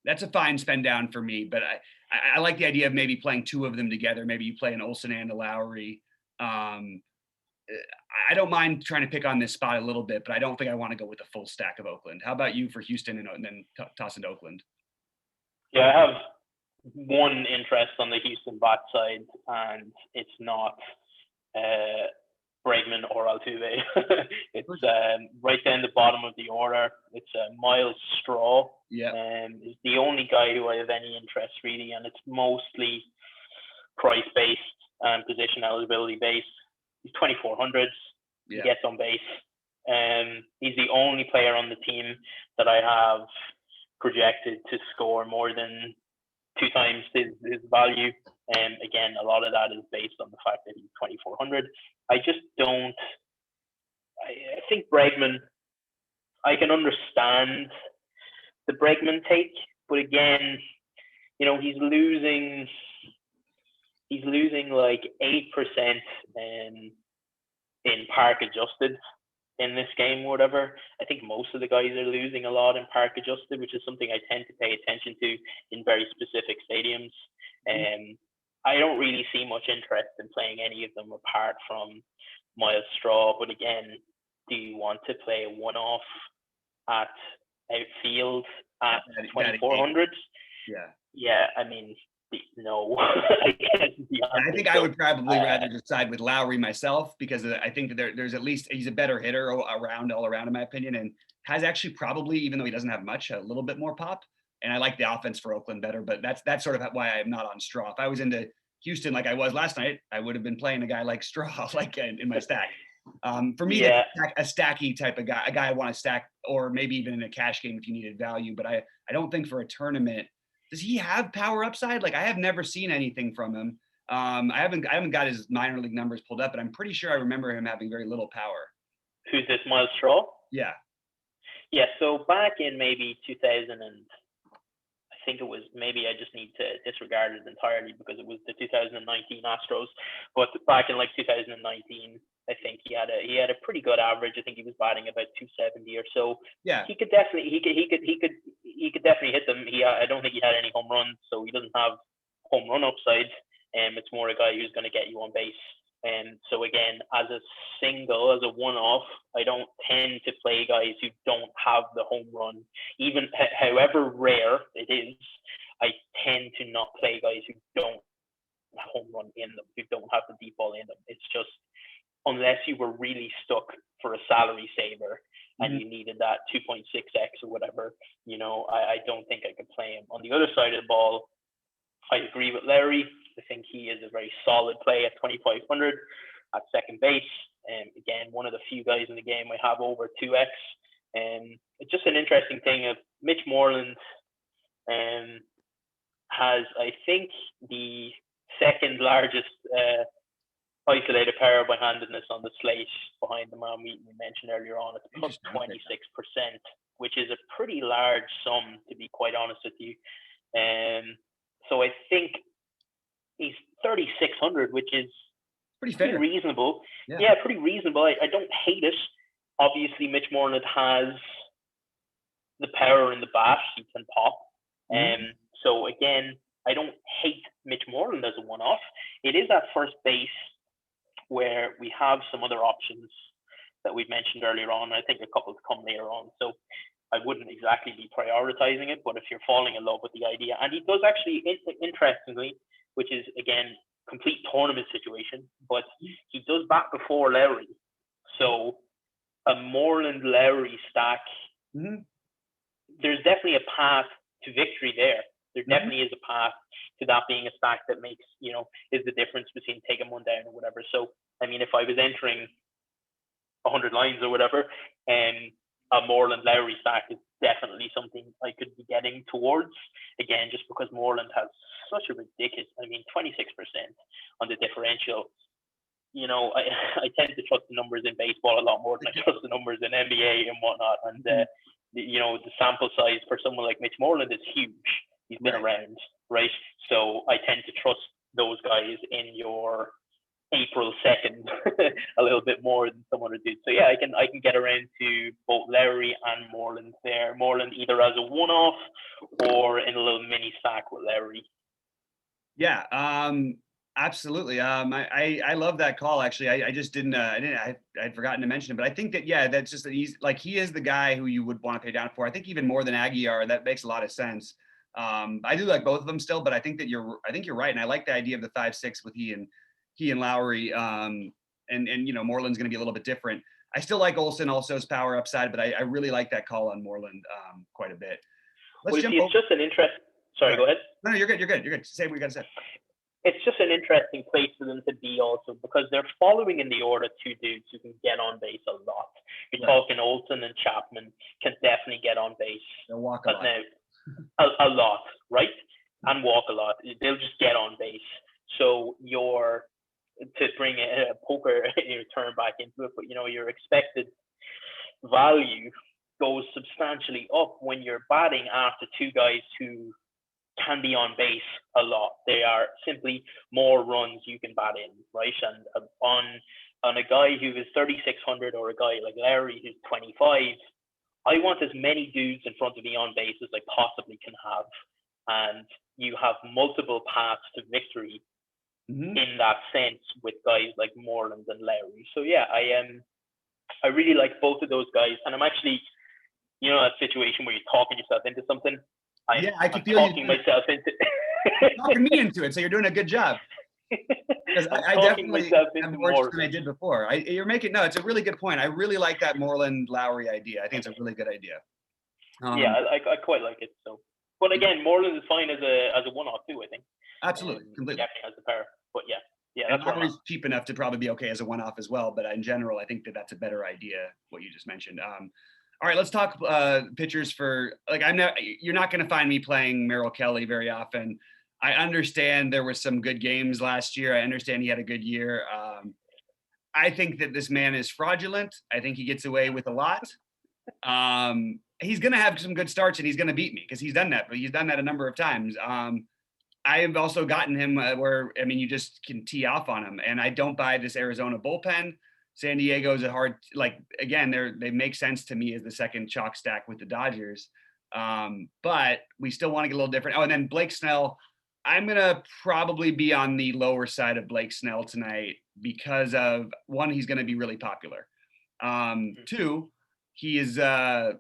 That's a fine spend down for me, but I like the idea of maybe playing two of them together. Maybe you play an Olsen and a Lowry. I don't mind trying to pick on this spot a little bit, but I don't think I want to go with a full stack of Oakland. How about you for Houston and then toss into Oakland? Yeah, I have one interest on the Houston bat side, and it's not Bregman or Altuve. It's right down the bottom of the order. It's Miles Straw. Yeah. Is the only guy who I have any interest really, and it's mostly price based and position eligibility based. He's 2400s. Yeah. He gets on base. He's the only player on the team that I have projected to score more than 2 times his value. And again, a lot of that is based on the fact that he's 2400. I just don't. I think Bregman. I can understand the Bregman take, but again, he's losing. He's losing like 8% in park adjusted in this game or whatever. I think most of the guys are losing a lot in park adjusted, which is something I tend to pay attention to in very specific stadiums. I don't really see much interest in playing any of them apart from Miles Straw. But again, do you want to play a one-off at outfield at 2400s? Yeah. Yeah, I mean, no. I think I would probably rather decide with Lowry myself, because I think that there's at least, he's a better hitter all around in my opinion, and has actually probably, even though he doesn't have much, a little bit more pop. And I like the offense for Oakland better, but that's sort of why I'm not on Straw. If I was into Houston like I was last night, I would have been playing a guy like Straw, like in my stack. For me, a stacky type of guy, a guy I want to stack, or maybe even in a cash game if you needed value. But I don't think for a tournament. Does he have power upside? Like, I have never seen anything from him. I haven't got his minor league numbers pulled up, but I'm pretty sure I remember him having very little power. Who's this, Miles Straw? Yeah. Yeah. So back in maybe 2000 and I think it was, maybe I just need to disregard it entirely because it was the 2019 Astros. But back in like 2019, I think he had a pretty good average. I think he was batting about 270 or so. Yeah. He could definitely definitely hit them. I don't think he had any home runs, so he doesn't have home run upside. It's more a guy who's going to get you on base. And so again, as a single, as a one-off, I don't tend to play guys who don't have the home run. Even however rare it is, I tend to not play guys who don't have home run in them, who don't have the deep ball in them. It's just, unless you were really stuck for a salary saver and you needed that 2.6x or whatever, I don't think I could play him. On the other side of the ball, I agree with Larry. I think he is a very solid play at 2,500 at second base. And again, one of the few guys in the game I have over 2x. And it's just an interesting thing of Mitch Moreland has, I think, the second largest isolated power by handedness on the slate behind the man we mentioned earlier on. It's plus 26%, which is a pretty large sum, to be quite honest with you. So I think he's 3,600, which is pretty reasonable. Yeah, pretty reasonable. I don't hate it. Obviously, Mitch Moreland has the power in the bat. He can pop. So again, I don't hate Mitch Moreland as a one-off. It is at first base where we have some other options that we've mentioned earlier on. I think a couple to come later on. So I wouldn't exactly be prioritizing it, but if you're falling in love with the idea, and he does actually, interestingly, which is again complete tournament situation, but he does bat before Lowry, so a Moreland Lowry stack. There's definitely a path to victory there. There definitely is a path to that being a stack that makes, is the difference between taking one down or whatever. So I mean, if I was entering 100 lines or whatever, and a Moreland Lowry stack is definitely something I could be getting towards. Again, just because Moreland has such a ridiculous, 26% on the differential. I tend to trust the numbers in baseball a lot more than I trust the numbers in NBA and whatnot. And the sample size for someone like Mitch Moreland is huge. He's been around, right? So I tend to trust those guys in your April 2nd a little bit more than some other dudes. So yeah, I can get around to both Lowry and Moreland there. Moreland either as a one-off or in a little mini stack with Lowry. Yeah, absolutely. I love that call. Actually, I just didn't. I'd forgotten to mention it, but I think that that's just that he is the guy who you would want to pay down for. I think even more than Aguiar. That makes a lot of sense. I do like both of them still, but I think you're right, and I like the idea of the 5-6 with he and Lowry. And Moreland's going to be a little bit different. I still like Olsen also's power upside, but I really like that call on Moreland quite a bit. It's just an interest. Sorry, go ahead. No, you're good. You're good. Say what you got to say. It's just an interesting place for them to be also because they're following in the order two dudes who can get on base a lot. You're talking Olsen and Chapman can definitely get on base. They'll walk a lot. Now, a lot, right? And walk a lot. They'll just get on base. So to bring a poker term back into it, but your expected value goes substantially up when you're batting after two guys who can be on base a lot. They are simply more runs you can bat in, right? And on a guy who is 3,600 or a guy like Larry who's 25, I want as many dudes in front of me on base as I possibly can have. And you have multiple paths to victory in that sense with guys like Moreland and Lowry. So yeah, I really like both of those guys. And I'm actually, that situation where you're talking yourself into something. I can feel talking myself into talking me into it. So you're doing a good job. Because I definitely have more interest than I did before. It's a really good point. I really like that Moreland Lowry idea. I think it's a really good idea. I quite like it. So, but again, Moreland is fine as a one-off too. I think. Absolutely, completely. Definitely has the power. But yeah. And Lowry's cheap enough to probably be okay as a one-off as well. But in general, I think that's a better idea. What you just mentioned. All right, let's talk pitchers for you're not going to find me playing Merrill Kelly very often. I understand there were some good games last year. I understand he had a good year. I think that this man is fraudulent. I think he gets away with a lot. He's going to have some good starts and he's going to beat me because he's done that, but he's done that a number of times. I have also gotten him where you just can tee off on him, and I don't buy this Arizona bullpen. San Diego's a hard, they make sense to me as the second chalk stack with the Dodgers. But we still want to get a little different. Oh, and then Blake Snell, I'm going to probably be on the lower side of Blake Snell tonight because of one, he's going to be really popular. Two, he is, I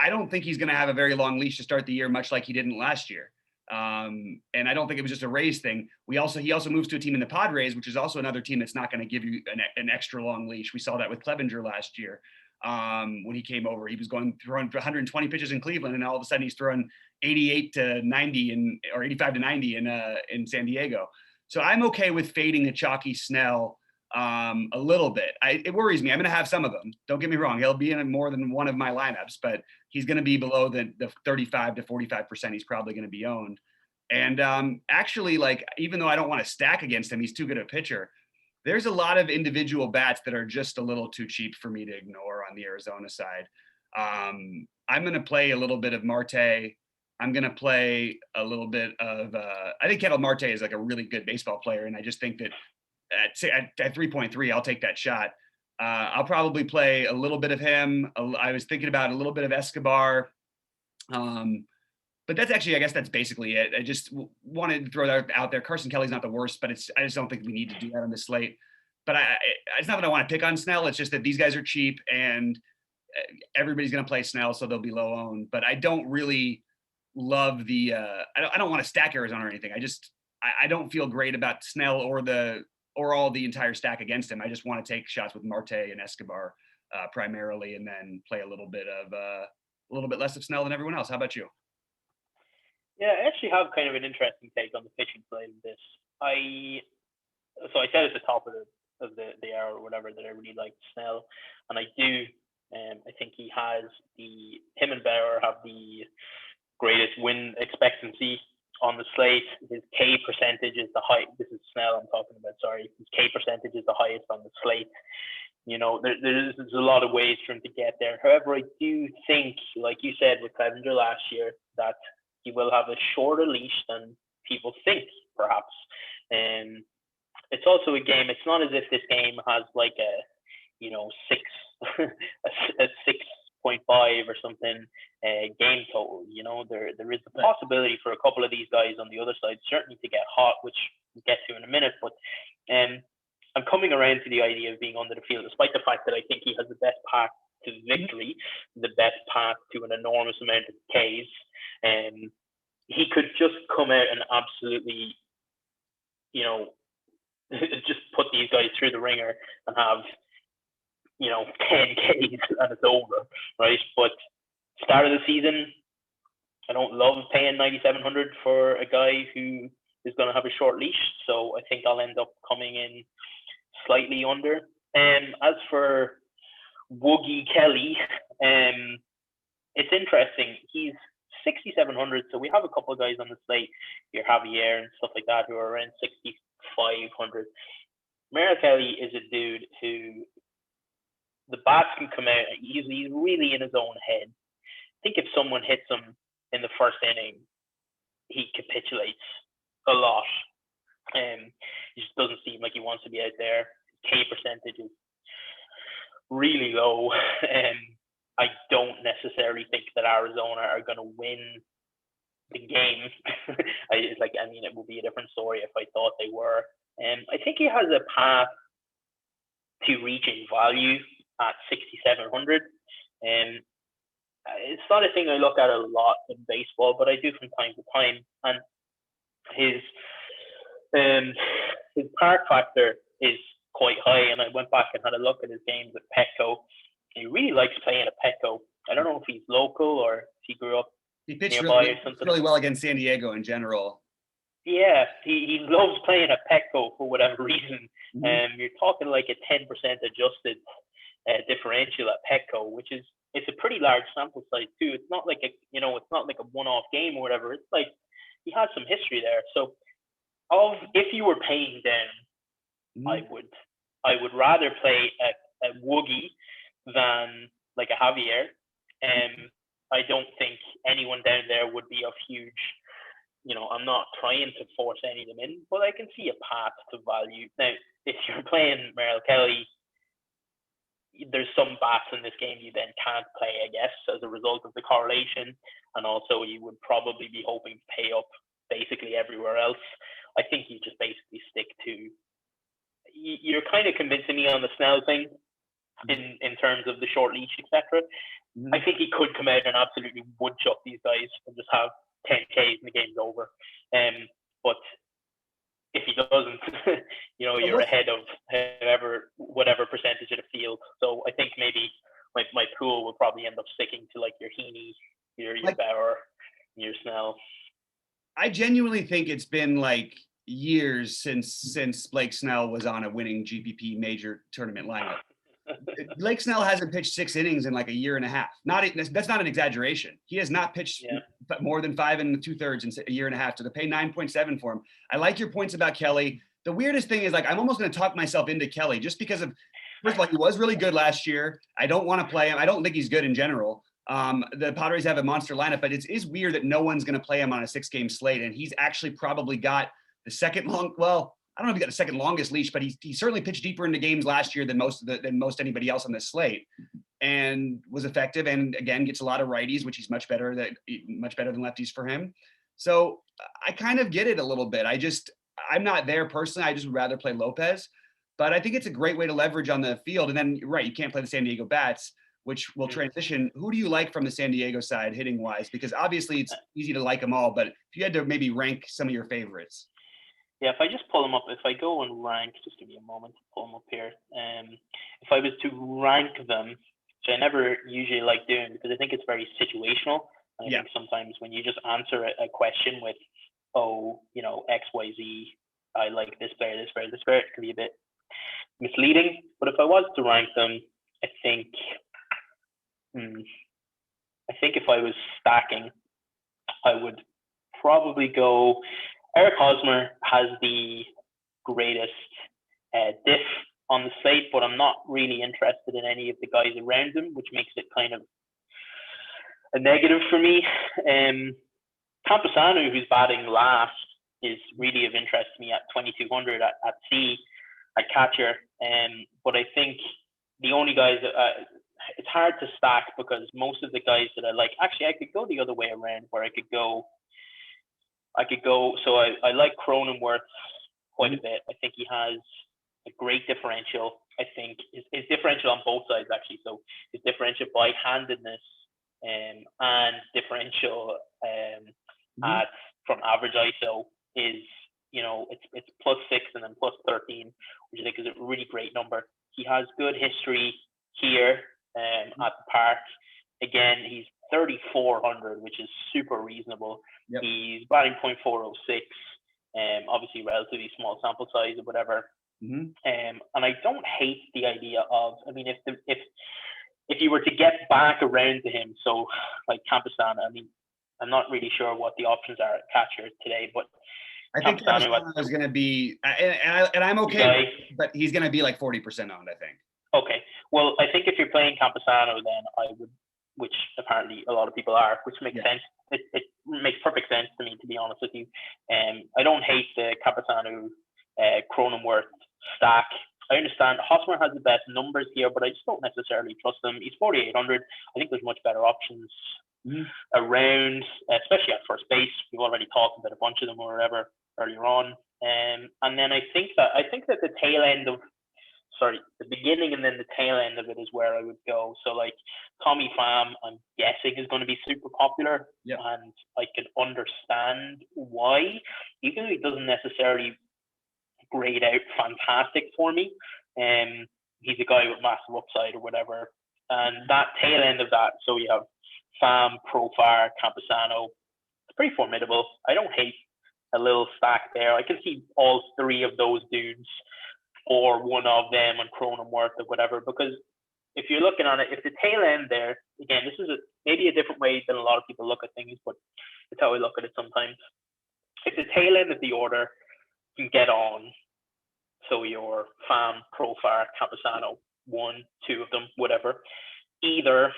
don't think he's going to have a very long leash to start the year, much like he didn't last year. And I don't think it was just a Rays thing. He also moves to a team in the Padres, which is also another team that's not going to give you an extra long leash. We saw that with Clevenger last year. When he came over, he was throwing 120 pitches in Cleveland, and all of a sudden he's throwing 88 to 90 or 85 to 90 in San Diego. So I'm okay with fading a chalky Snell a little bit. It worries me. I'm going to have some of them. Don't get me wrong. He'll be in more than one of my lineups, but he's going to be below the 35 to 45% he's probably going to be owned. And actually, even though I don't want to stack against him, he's too good a pitcher. There's a lot of individual bats that are just a little too cheap for me to ignore on the Arizona side. I'm going to play a little bit of Marte. I'm going to play a little bit of I think Ketel Marte is a really good baseball player, and I just think that at 3.3, I'll take that shot. I'll probably play a little bit of him. I was thinking about a little bit of Escobar. But that's actually, I guess that's basically it. I just wanted to throw that out there. Carson Kelly's not the worst, but I just don't think we need to do that on the slate. But it's not that I want to pick on Snell. It's just that these guys are cheap and everybody's going to play Snell, so they'll be low owned. But I don't really love the I don't want to stack Arizona or anything. I don't feel great about Snell or all the entire stack against him. I just want to take shots with Marte and Escobar primarily, and then play a little bit less of Snell than everyone else. How about you? Yeah, I actually have kind of an interesting take on the pitching side of this. I said at the top of the hour or whatever that I really liked Snell, and I do I think him and Bauer have the greatest win expectancy on the slate. His K percentage is the high. This is Snell I'm talking about. Sorry, his K percentage is the highest on the slate. There's a lot of ways for him to get there. However, I do think, like you said with Clevenger last year, that he will have a shorter leash than people think, perhaps. And it's also a game. It's not as if this game has like a 6.5 or something game total. There is the possibility for a couple of these guys on the other side certainly to get hot, which we'll get to in a minute. But I'm coming around to the idea of being under the field, despite the fact that I think he has the best path to victory, the best path to an enormous amount of Ks. He could just come out and absolutely, just put these guys through the ringer and have 10 Ks and it's over, right? But start of the season, I don't love paying 9,700 for a guy who is going to have a short leash, so I think I'll end up coming in slightly under. As for Woogie Kelly, it's interesting. He's 6,700, so we have a couple of guys on the slate, your Javier and stuff like that, who are around 6,500. Merrill Kelly is a dude who the bats can come out. He's really in his own head. I think if someone hits him in the first inning, he capitulates a lot. He just doesn't seem like he wants to be out there. His K percentage is really low. I don't necessarily think that Arizona are going to win the game. It would be a different story if I thought they were. I think he has a path to reaching value at 6,700. It's not a thing I look at a lot in baseball, but I do from time to time. And his park factor is quite high. And I went back and had a look at his games at Petco. He really likes playing at Petco. I don't know if he's local or if he grew up pitched nearby or something. Really well against San Diego in general. Yeah, he loves playing at Petco for whatever reason. You're talking like a 10% adjusted differential at Petco, which is it's a pretty large sample size too. It's not like it's not like a one-off game or whatever. It's like he has some history there. So, if you were paying down, I would rather play a Woogie than like a Javier. I don't think anyone down there would be of huge. I'm not trying to force any of them in, but I can see a path to value. Now, if you're playing Merrill Kelly, there's some bats in this game you then can't play, I guess, as a result of the correlation. And also you would probably be hoping to pay up basically everywhere else. I think you just basically stick to, you're kind of convincing me on the Snell thing in terms of the short leash, etc. I think he could come out and absolutely woodchuck these guys and just have 10 Ks and the game's over. But if he doesn't, you're ahead of whatever percentage of the field. So I think maybe my pool will probably end up sticking to like your Heaney, your Bauer, your Snell. I genuinely think it's been like years since Blake Snell was on a winning GPP major tournament lineup. Blake Snell hasn't pitched 6 innings in like a year and a half. That's not an exaggeration. He has not pitched more than 5 2/3 in a year and a half. So to pay 9.7 for him, I like your points about Kelly. The weirdest thing is like I'm almost going to talk myself into Kelly just because of first of all he was really good last year. I don't want to play him. I don't think he's good in general. The Padres have a monster lineup, but it is weird that no one's going to play him on a 6-game slate, and he's actually probably got the second long. Well, I don't know if he got the second longest leash, but he certainly pitched deeper into games last year than most anybody else on this slate, and was effective. And again, gets a lot of righties, which he's much better than lefties for him. So I kind of get it a little bit. I'm not there personally. I just would rather play Lopez, but I think it's a great way to leverage on the field. And then right, you can't play the San Diego bats, which will transition. Who do you like from the San Diego side hitting wise? Because obviously it's easy to like them all, but if you had to maybe rank some of your favorites. Yeah, if I just pull them up, if I go and rank, just give me a moment to pull them up here. If I was to rank them, which I never usually like doing because I think it's very situational. I think sometimes when you just answer a question with, X, Y, Z, I like this player, it can be a bit misleading. But if I was to rank them, I think I think if I was stacking, I would probably go. Eric Hosmer has the greatest diff on the slate, but I'm not really interested in any of the guys around him, which makes it kind of a negative for me. Campusano, who's batting last, is really of interest to me at 2,200 at C at catcher. But I think the only guys that it's hard to stack because most of the guys that I like, actually, I could go the other way around where I could go. So I like Cronenworth quite a bit. I think he has a great differential. I think his differential on both sides actually. So his differential by handedness and differential from average ISO is, it's +6 and then +13, which I think is a really great number. He has good history here at the park. Again, he's 3,400, which is super reasonable. Yep. He's batting .406, obviously relatively small sample size or whatever. And I don't hate the idea of, I mean, if you were to get back around to him, so like Campusano, I mean, I'm not really sure what the options are at catcher today, but I think Campusano is going to be, and I'm okay, but he's going to be like 40% owned, I think. Okay. Well, I think if you're playing Campusano, then I would, which apparently a lot of people are, which makes sense. It makes perfect sense to me, to be honest with you. I don't hate the Campusano Cronenworth stack. I understand Hosmer has the best numbers here, but I just don't necessarily trust them. He's 4,800. I think there's much better options around, especially at first base. We've already talked about a bunch of them or whatever earlier on. And then I think that the tail end of, the beginning and then the tail end of it is where I would go. So like Tommy Pham, I'm guessing is going to be super popular, and I can understand why, even if he doesn't necessarily grade out fantastic for me. He's a guy with massive upside or whatever. And that tail end of that, so you have Pham, Profar, Campusano. It's pretty formidable. I don't hate a little stack there. I can see all three of those dudes or one of them on Cronenworth or whatever, because if you're looking on it, if the tail end there, again, this is maybe a different way than a lot of people look at things, but it's how I look at it sometimes. If the tail end of the order can get on, so your Pham, Profar, Campusano, 1, 2 of them, whatever, either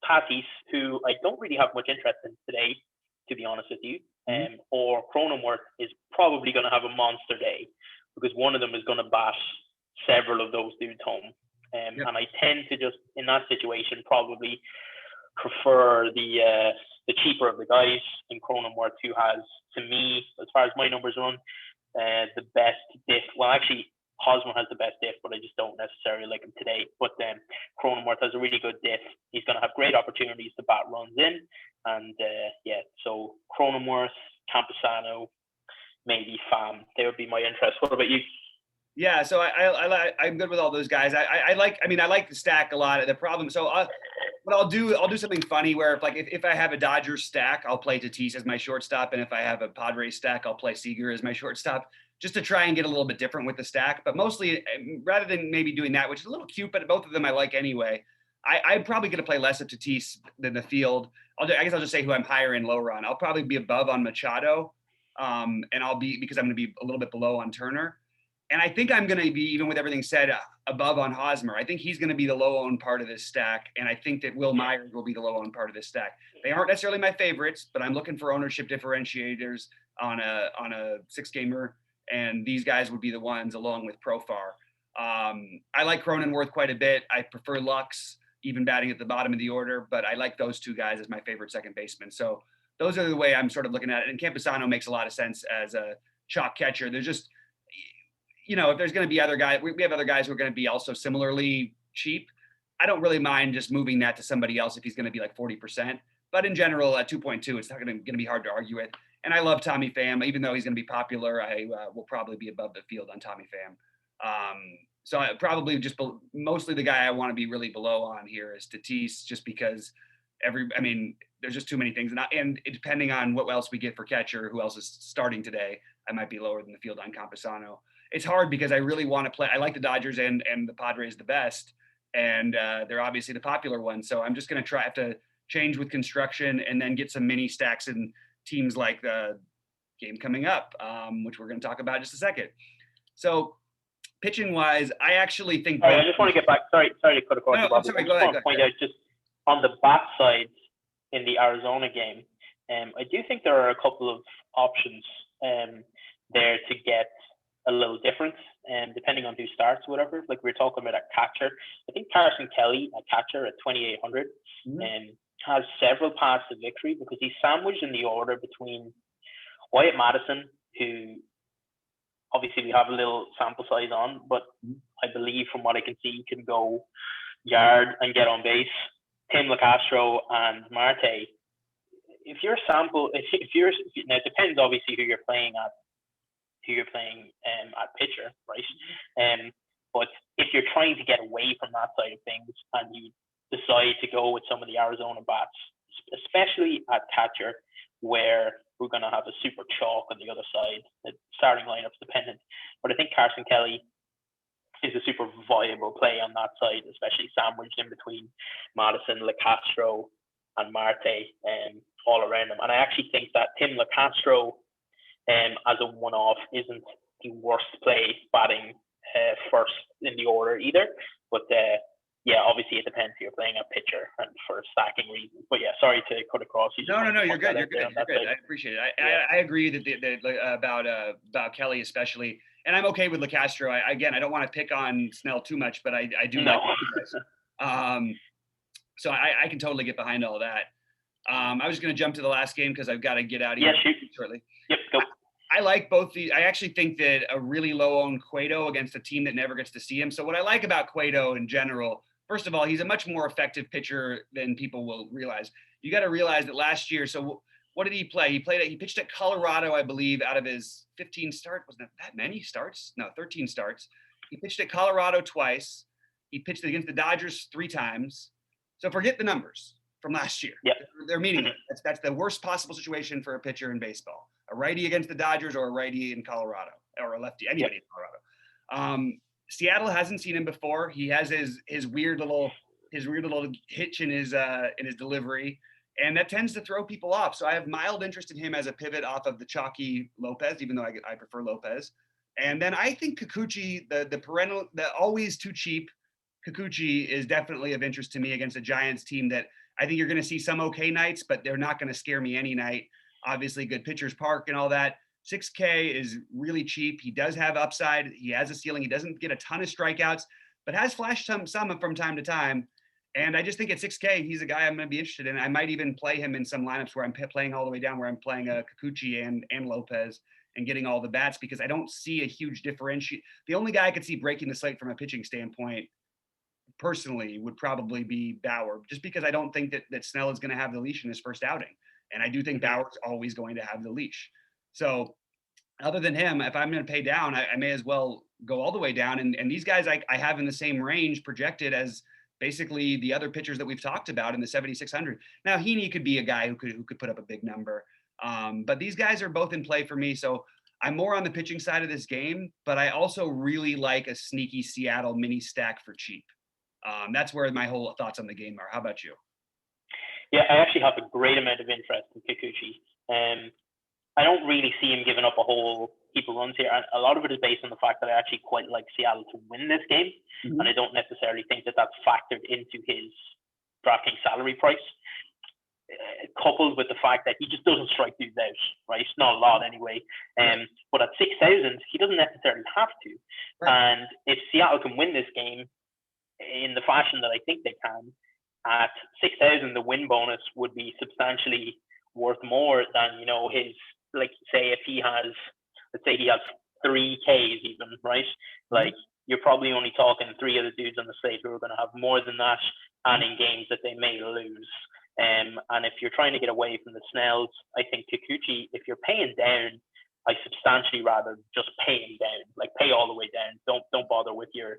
Tatis, who I don't really have much interest in today, to be honest with you, or Cronenworth is probably going to have a monster day, because one of them is going to bash several of those dudes home. And I tend to just, in that situation, probably prefer the cheaper of the guys in Cronenworth, who has, to me, as far as my numbers run, the best diff. Well, actually, Hosmer has the best diff, but I just don't necessarily like him today. But Cronenworth has a really good diff. He's going to have great opportunities to bat runs in. And so Cronenworth, Campusano, maybe Pham. They would be my interest. What about you? Yeah, so I'm good with all those guys. I like the stack a lot. The problem, so what I'll do something funny where if I have a Dodgers stack, I'll play Tatis as my shortstop, and if I have a Padres stack, I'll play Seager as my shortstop, just to try and get a little bit different with the stack. But mostly, rather than maybe doing that, which is a little cute, but both of them I like anyway, I'm probably going to play less of Tatis than the field. I guess I'll just say who I'm higher and lower on. I'll probably be above on Machado, and because I'm going to be a little bit below on Turner. And I think I'm going to be, even with everything said, above on Hosmer. I think he's going to be the low-owned part of this stack, and I think that Will Myers will be the low-owned part of this stack. They aren't necessarily my favorites, but I'm looking for ownership differentiators on a six-gamer, and these guys would be the ones along with Profar. I like Cronenworth quite a bit. I prefer Lux, even batting at the bottom of the order, but I like those two guys as my favorite second baseman. So those are the way I'm sort of looking at it. And Campusano makes a lot of sense as a chalk catcher. There's just, if there's going to be other guys, we have other guys who are going to be also similarly cheap. I don't really mind just moving that to somebody else if he's going to be like 40%. But in general, at 2.2, it's not going to be hard to argue with. And I love Tommy Pham. Even though he's going to be popular, I will probably be above the field on Tommy Pham. So I probably just mostly the guy I want to be really below on here is Tatis, just because there's just too many things. And depending on what else we get for catcher, who else is starting today, I might be lower than the field on Campusano. It's hard because I really want to play. I like the Dodgers and the Padres the best, and they're obviously the popular ones. So I'm just going to have to change with construction and then get some mini stacks in teams like the game coming up, which we're going to talk about in just a second. So pitching wise, I actually think. I just want to get back. Sorry to cut across. No, Bobby. sorry, I just want to point out just on the bat side in the Arizona game, I do think there are a couple of options there to get a little difference, depending on who starts, whatever. Like we were talking about at catcher, I think Carson Kelly at catcher at 2,800 has several paths to victory because he's sandwiched in the order between Wyatt Madison, who obviously we have a little sample size on, but I believe from what I can see can go yard and get on base. Tim LaCastro and Marte. If your sample, now it depends obviously who you're playing at pitcher, right? But if you're trying to get away from that side of things and you decide to go with some of the Arizona bats, especially at catcher, where we're going to have a super chalk on the other side, the starting lineup's dependent. But I think Carson Kelly is a super viable play on that side, especially sandwiched in between Madison, LaCastro, and Marte, all around him. And I actually think that Tim LaCastro, as a one-off, isn't the worst play batting first in the order either. But yeah, obviously it depends if you're playing a pitcher and for stacking reasons. But yeah, sorry to cut across. No, you're good. You're good. I appreciate it. I agree that about Kelly especially, and I'm okay with LaCastro. I don't want to pick on Snell too much, but I do like guys. So I can totally get behind all that. I was going to jump to the last game because I've got to get out of here shortly. Yep, go. I like both these. I actually think that a really low-owned Cueto against a team that never gets to see him. So what I like about Cueto in general, first of all, he's a much more effective pitcher than people will realize. You got to realize that last year, so what did he play? He pitched at Colorado, I believe, out of his 15 starts. Wasn't that many starts? No, 13 starts. He pitched at Colorado twice. He pitched against the Dodgers 3 times. So forget the numbers from last year. Yep. They're meaningless. That's the worst possible situation for a pitcher in baseball. A righty against the Dodgers or a righty in Colorado or a lefty, anybody in Colorado. Seattle hasn't seen him before. He has his weird little hitch in his delivery, and that tends to throw people off. So I have mild interest in him as a pivot off of the chalky Lopez, even though I prefer Lopez. And then I think Kikuchi, the always too cheap Kikuchi, is definitely of interest to me against a Giants team that I think you're going to see some okay nights, but they're not going to scare me any night. Obviously, good pitchers park and all that. 6K is really cheap. He does have upside. He has a ceiling. He doesn't get a ton of strikeouts, but has flashed some from time to time. And I just think at 6K, he's a guy I'm going to be interested in. I might even play him in some lineups where I'm playing all the way down, where I'm playing a Kikuchi and Lopez and getting all the bats, because I don't see a huge differentiate. The only guy I could see breaking the slate from a pitching standpoint personally would probably be Bauer, just because I don't think that Snell is going to have the leash in his first outing. And I do think Bauer's always going to have the leash. So other than him, if I'm going to pay down, I may as well go all the way down. And these guys I have in the same range projected as basically the other pitchers that we've talked about in the 7,600. Now, Heaney could be a guy who could put up a big number. But these guys are both in play for me. So I'm more on the pitching side of this game, but I also really like a sneaky Seattle mini stack for cheap. That's where my whole thoughts on the game are. How about you? Yeah, I actually have a great amount of interest in Kikuchi. I don't really see him giving up a whole heap of runs here. And a lot of it is based on the fact that I actually quite like Seattle to win this game. Mm-hmm. And I don't necessarily think that that's factored into his DraftKings salary price. Coupled with the fact that he just doesn't strike dudes out, right? It's not a lot anyway. But at 6,000, he doesn't necessarily have to. Right. And if Seattle can win this game in the fashion that I think they can, at 6,000, the win bonus would be substantially worth more than, his, like, say if he has, let's say he has 3 Ks even, right? Like, you're probably only talking 3 other dudes on the slate who are going to have more than that, and in games that they may lose. And if you're trying to get away from the Snells, I think Kikuchi, if you're paying down, I substantially rather just pay him down, like pay all the way down. Don't bother with your,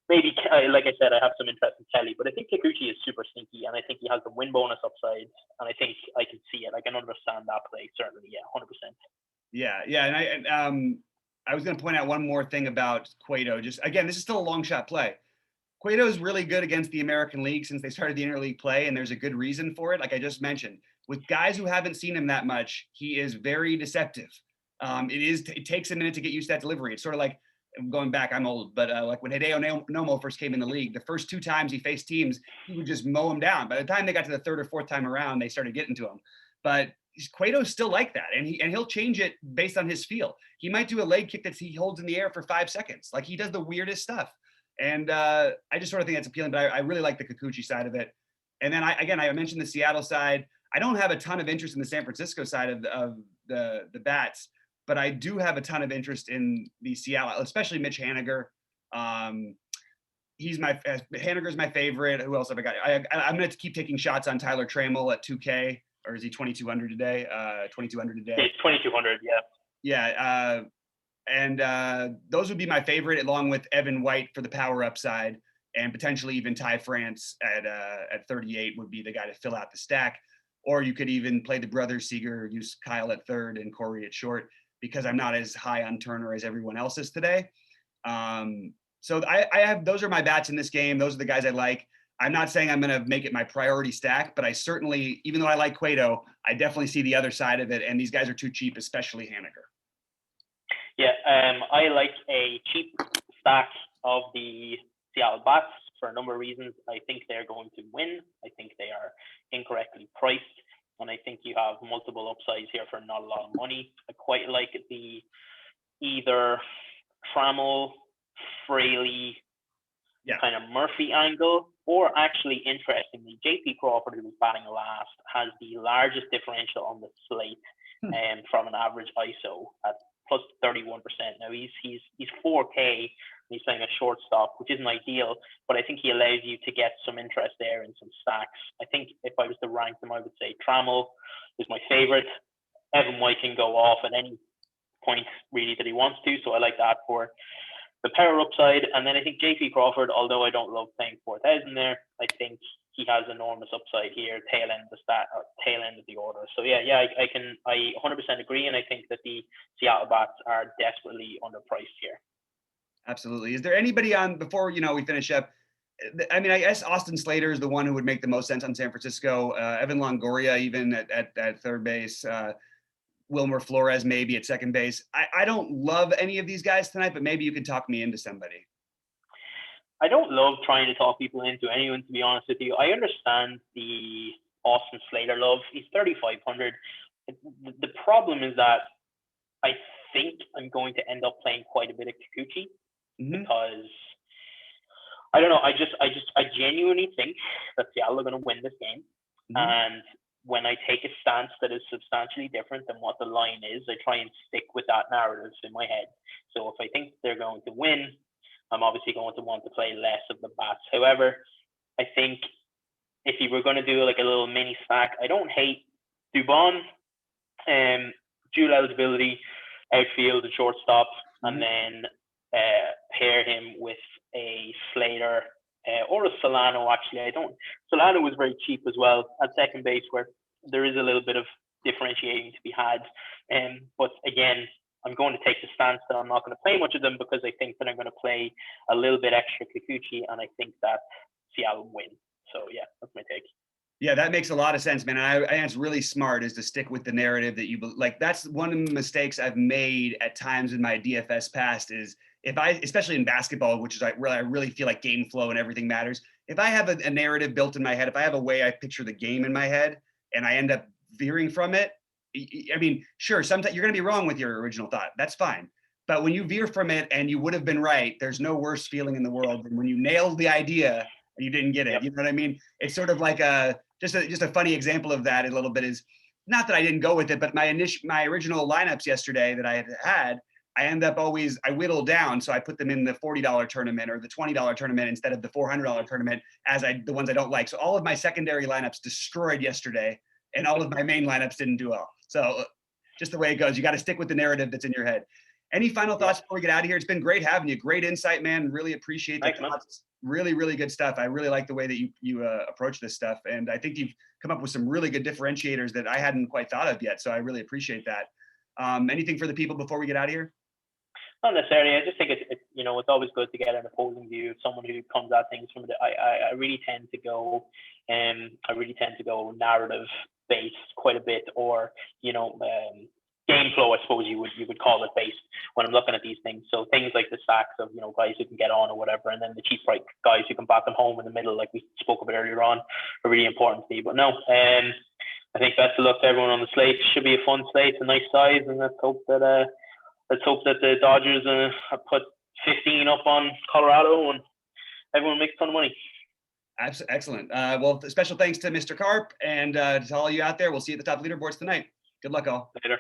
maybe, like I said, I have some interest in Kelly, but I think Kikuchi is super sneaky, and I think he has the win bonus upside, and I think I can see it. I can understand that play, certainly, 100%. Yeah, and I was going to point out one more thing about Cueto. Just, again, this is still a long shot play. Cueto's really good against the American League since they started the interleague play, and there's a good reason for it. Like I just mentioned, with guys who haven't seen him that much, he is very deceptive. It takes a minute to get used to that delivery. It's sort of like going back, I'm old, but like when Hideo Nomo first came in the league, the first 2 times he faced teams, he would just mow them down. By the time they got to the third or fourth time around, they started getting to him. But Cueto's still like that, and he'll change it based on his feel. He might do a leg kick that he holds in the air for 5 seconds. Like he does the weirdest stuff. And I just sort of think that's appealing, but I really like the Kikuchi side of it. And then I mentioned the Seattle side. I don't have a ton of interest in the San Francisco side of the bats, but I do have a ton of interest in the Seattle, especially Mitch Haniger. Haniger's my favorite. Who else have I got? I'm going to keep taking shots on Tyler Trammell at 2K, or is he 2,200 today? 2,200 today. It's 2,200, yeah. Yeah. And those would be my favorite, along with Evan White for the power upside, and potentially even Ty France at 38 would be the guy to fill out the stack. Or you could even play the brothers Seager, use Kyle at third and Corey at short, because I'm not as high on Turner as everyone else is today. So I have, those are my bats in this game. Those are the guys I like. I'm not saying I'm going to make it my priority stack, but I certainly, even though I like Cueto, I definitely see the other side of it. And these guys are too cheap, especially Haniger. Yeah, I like a cheap stack of the Seattle Bats for a number of reasons. I think they're going to win. I think they are incorrectly priced. And I think you have multiple upsides here for not a lot of money. I quite like the either Trammell, Fraley, kind of Murphy angle, or actually, interestingly, JP Crawford, who was batting last, has the largest differential on the slate from an average ISO at plus 31%. Now he's 4K. He's playing a shortstop, which isn't ideal, but I think he allows you to get some interest there in some stacks. I think if I was to rank them, I would say Trammell is my favorite. Evan White can go off at any point really that he wants to, so I like that for the power upside. And then I think JP Crawford, although I don't love paying 4,000 there, I think he has enormous upside here, tail end of the order. So I 100% agree, and I think that the Seattle Bats are desperately underpriced here. Absolutely. Is there anybody on, before we finish up? I mean, I guess Austin Slater is the one who would make the most sense on San Francisco. Evan Longoria even at third base. Wilmer Flores maybe at second base. I don't love any of these guys tonight, but maybe you can talk me into somebody. I don't love trying to talk people into anyone, to be honest with you. I understand the Austin Slater love. He's 3,500. The problem is that I think I'm going to end up playing quite a bit of Kikuchi because I don't know. I genuinely think that Seattle are going to win this game. And when I take a stance that is substantially different than what the line is, I try and stick with that narrative in my head. So if I think they're going to win, I'm obviously going to want to play less of the bats. However, I think if you were going to do like a little mini stack, I don't hate Dubon, dual eligibility, outfield and shortstop, and then pair him with a Slater or a Solano. Actually, Solano was very cheap as well at second base, where there is a little bit of differentiating to be had. But again, I'm going to take the stance that I'm not going to play much of them because I think that I'm going to play a little bit extra Kikuchi, and I think that Seattle win. So yeah, that's my take. Yeah, that makes a lot of sense, man. I think it's really smart is to stick with the narrative that you like. That's one of the mistakes I've made at times in my DFS past is especially in basketball, which is where I really feel like game flow and everything matters. If I have a narrative built in my head, if I have a way I picture the game in my head and I end up veering from it, I mean, sure, sometimes you're going to be wrong with your original thought. That's fine. But when you veer from it and you would have been right, there's no worse feeling in the world than when you nailed the idea and you didn't get it. Yep. You know what I mean? It's sort of like just a funny example of that a little bit is not that I didn't go with it, but my original lineups yesterday that I had, I whittled down. So I put them in the $40 tournament or the $20 tournament instead of the $400 tournament the ones I don't like. So all of my secondary lineups destroyed yesterday and all of my main lineups didn't do well. So just the way it goes, you got to stick with the narrative that's in your head. Any final thoughts before we get out of here? It's been great having you. Great insight, man. Really appreciate the thoughts. Really, really good stuff. I really like the way that you approach this stuff. And I think you've come up with some really good differentiators that I hadn't quite thought of yet. So I really appreciate that. Anything for the people before we get out of here? Not necessarily. I just think it's it's always good to get an opposing view of someone who comes at things from the. I really tend to go, narrative based quite a bit, or game flow, I suppose you would call it, based when I'm looking at these things. So things like the stacks of guys who can get on or whatever, and then the cheap price guys who can back them home in the middle, like we spoke about earlier on, are really important to me. But no, I think best of luck to everyone on the slate. Should be a fun slate, a nice size, and let's hope that the Dodgers put 15 up on Colorado and everyone makes a ton of money. Excellent. Well, special thanks to Mr. Carp and to all you out there. We'll see you at the top of leaderboards tonight. Good luck, all. Later.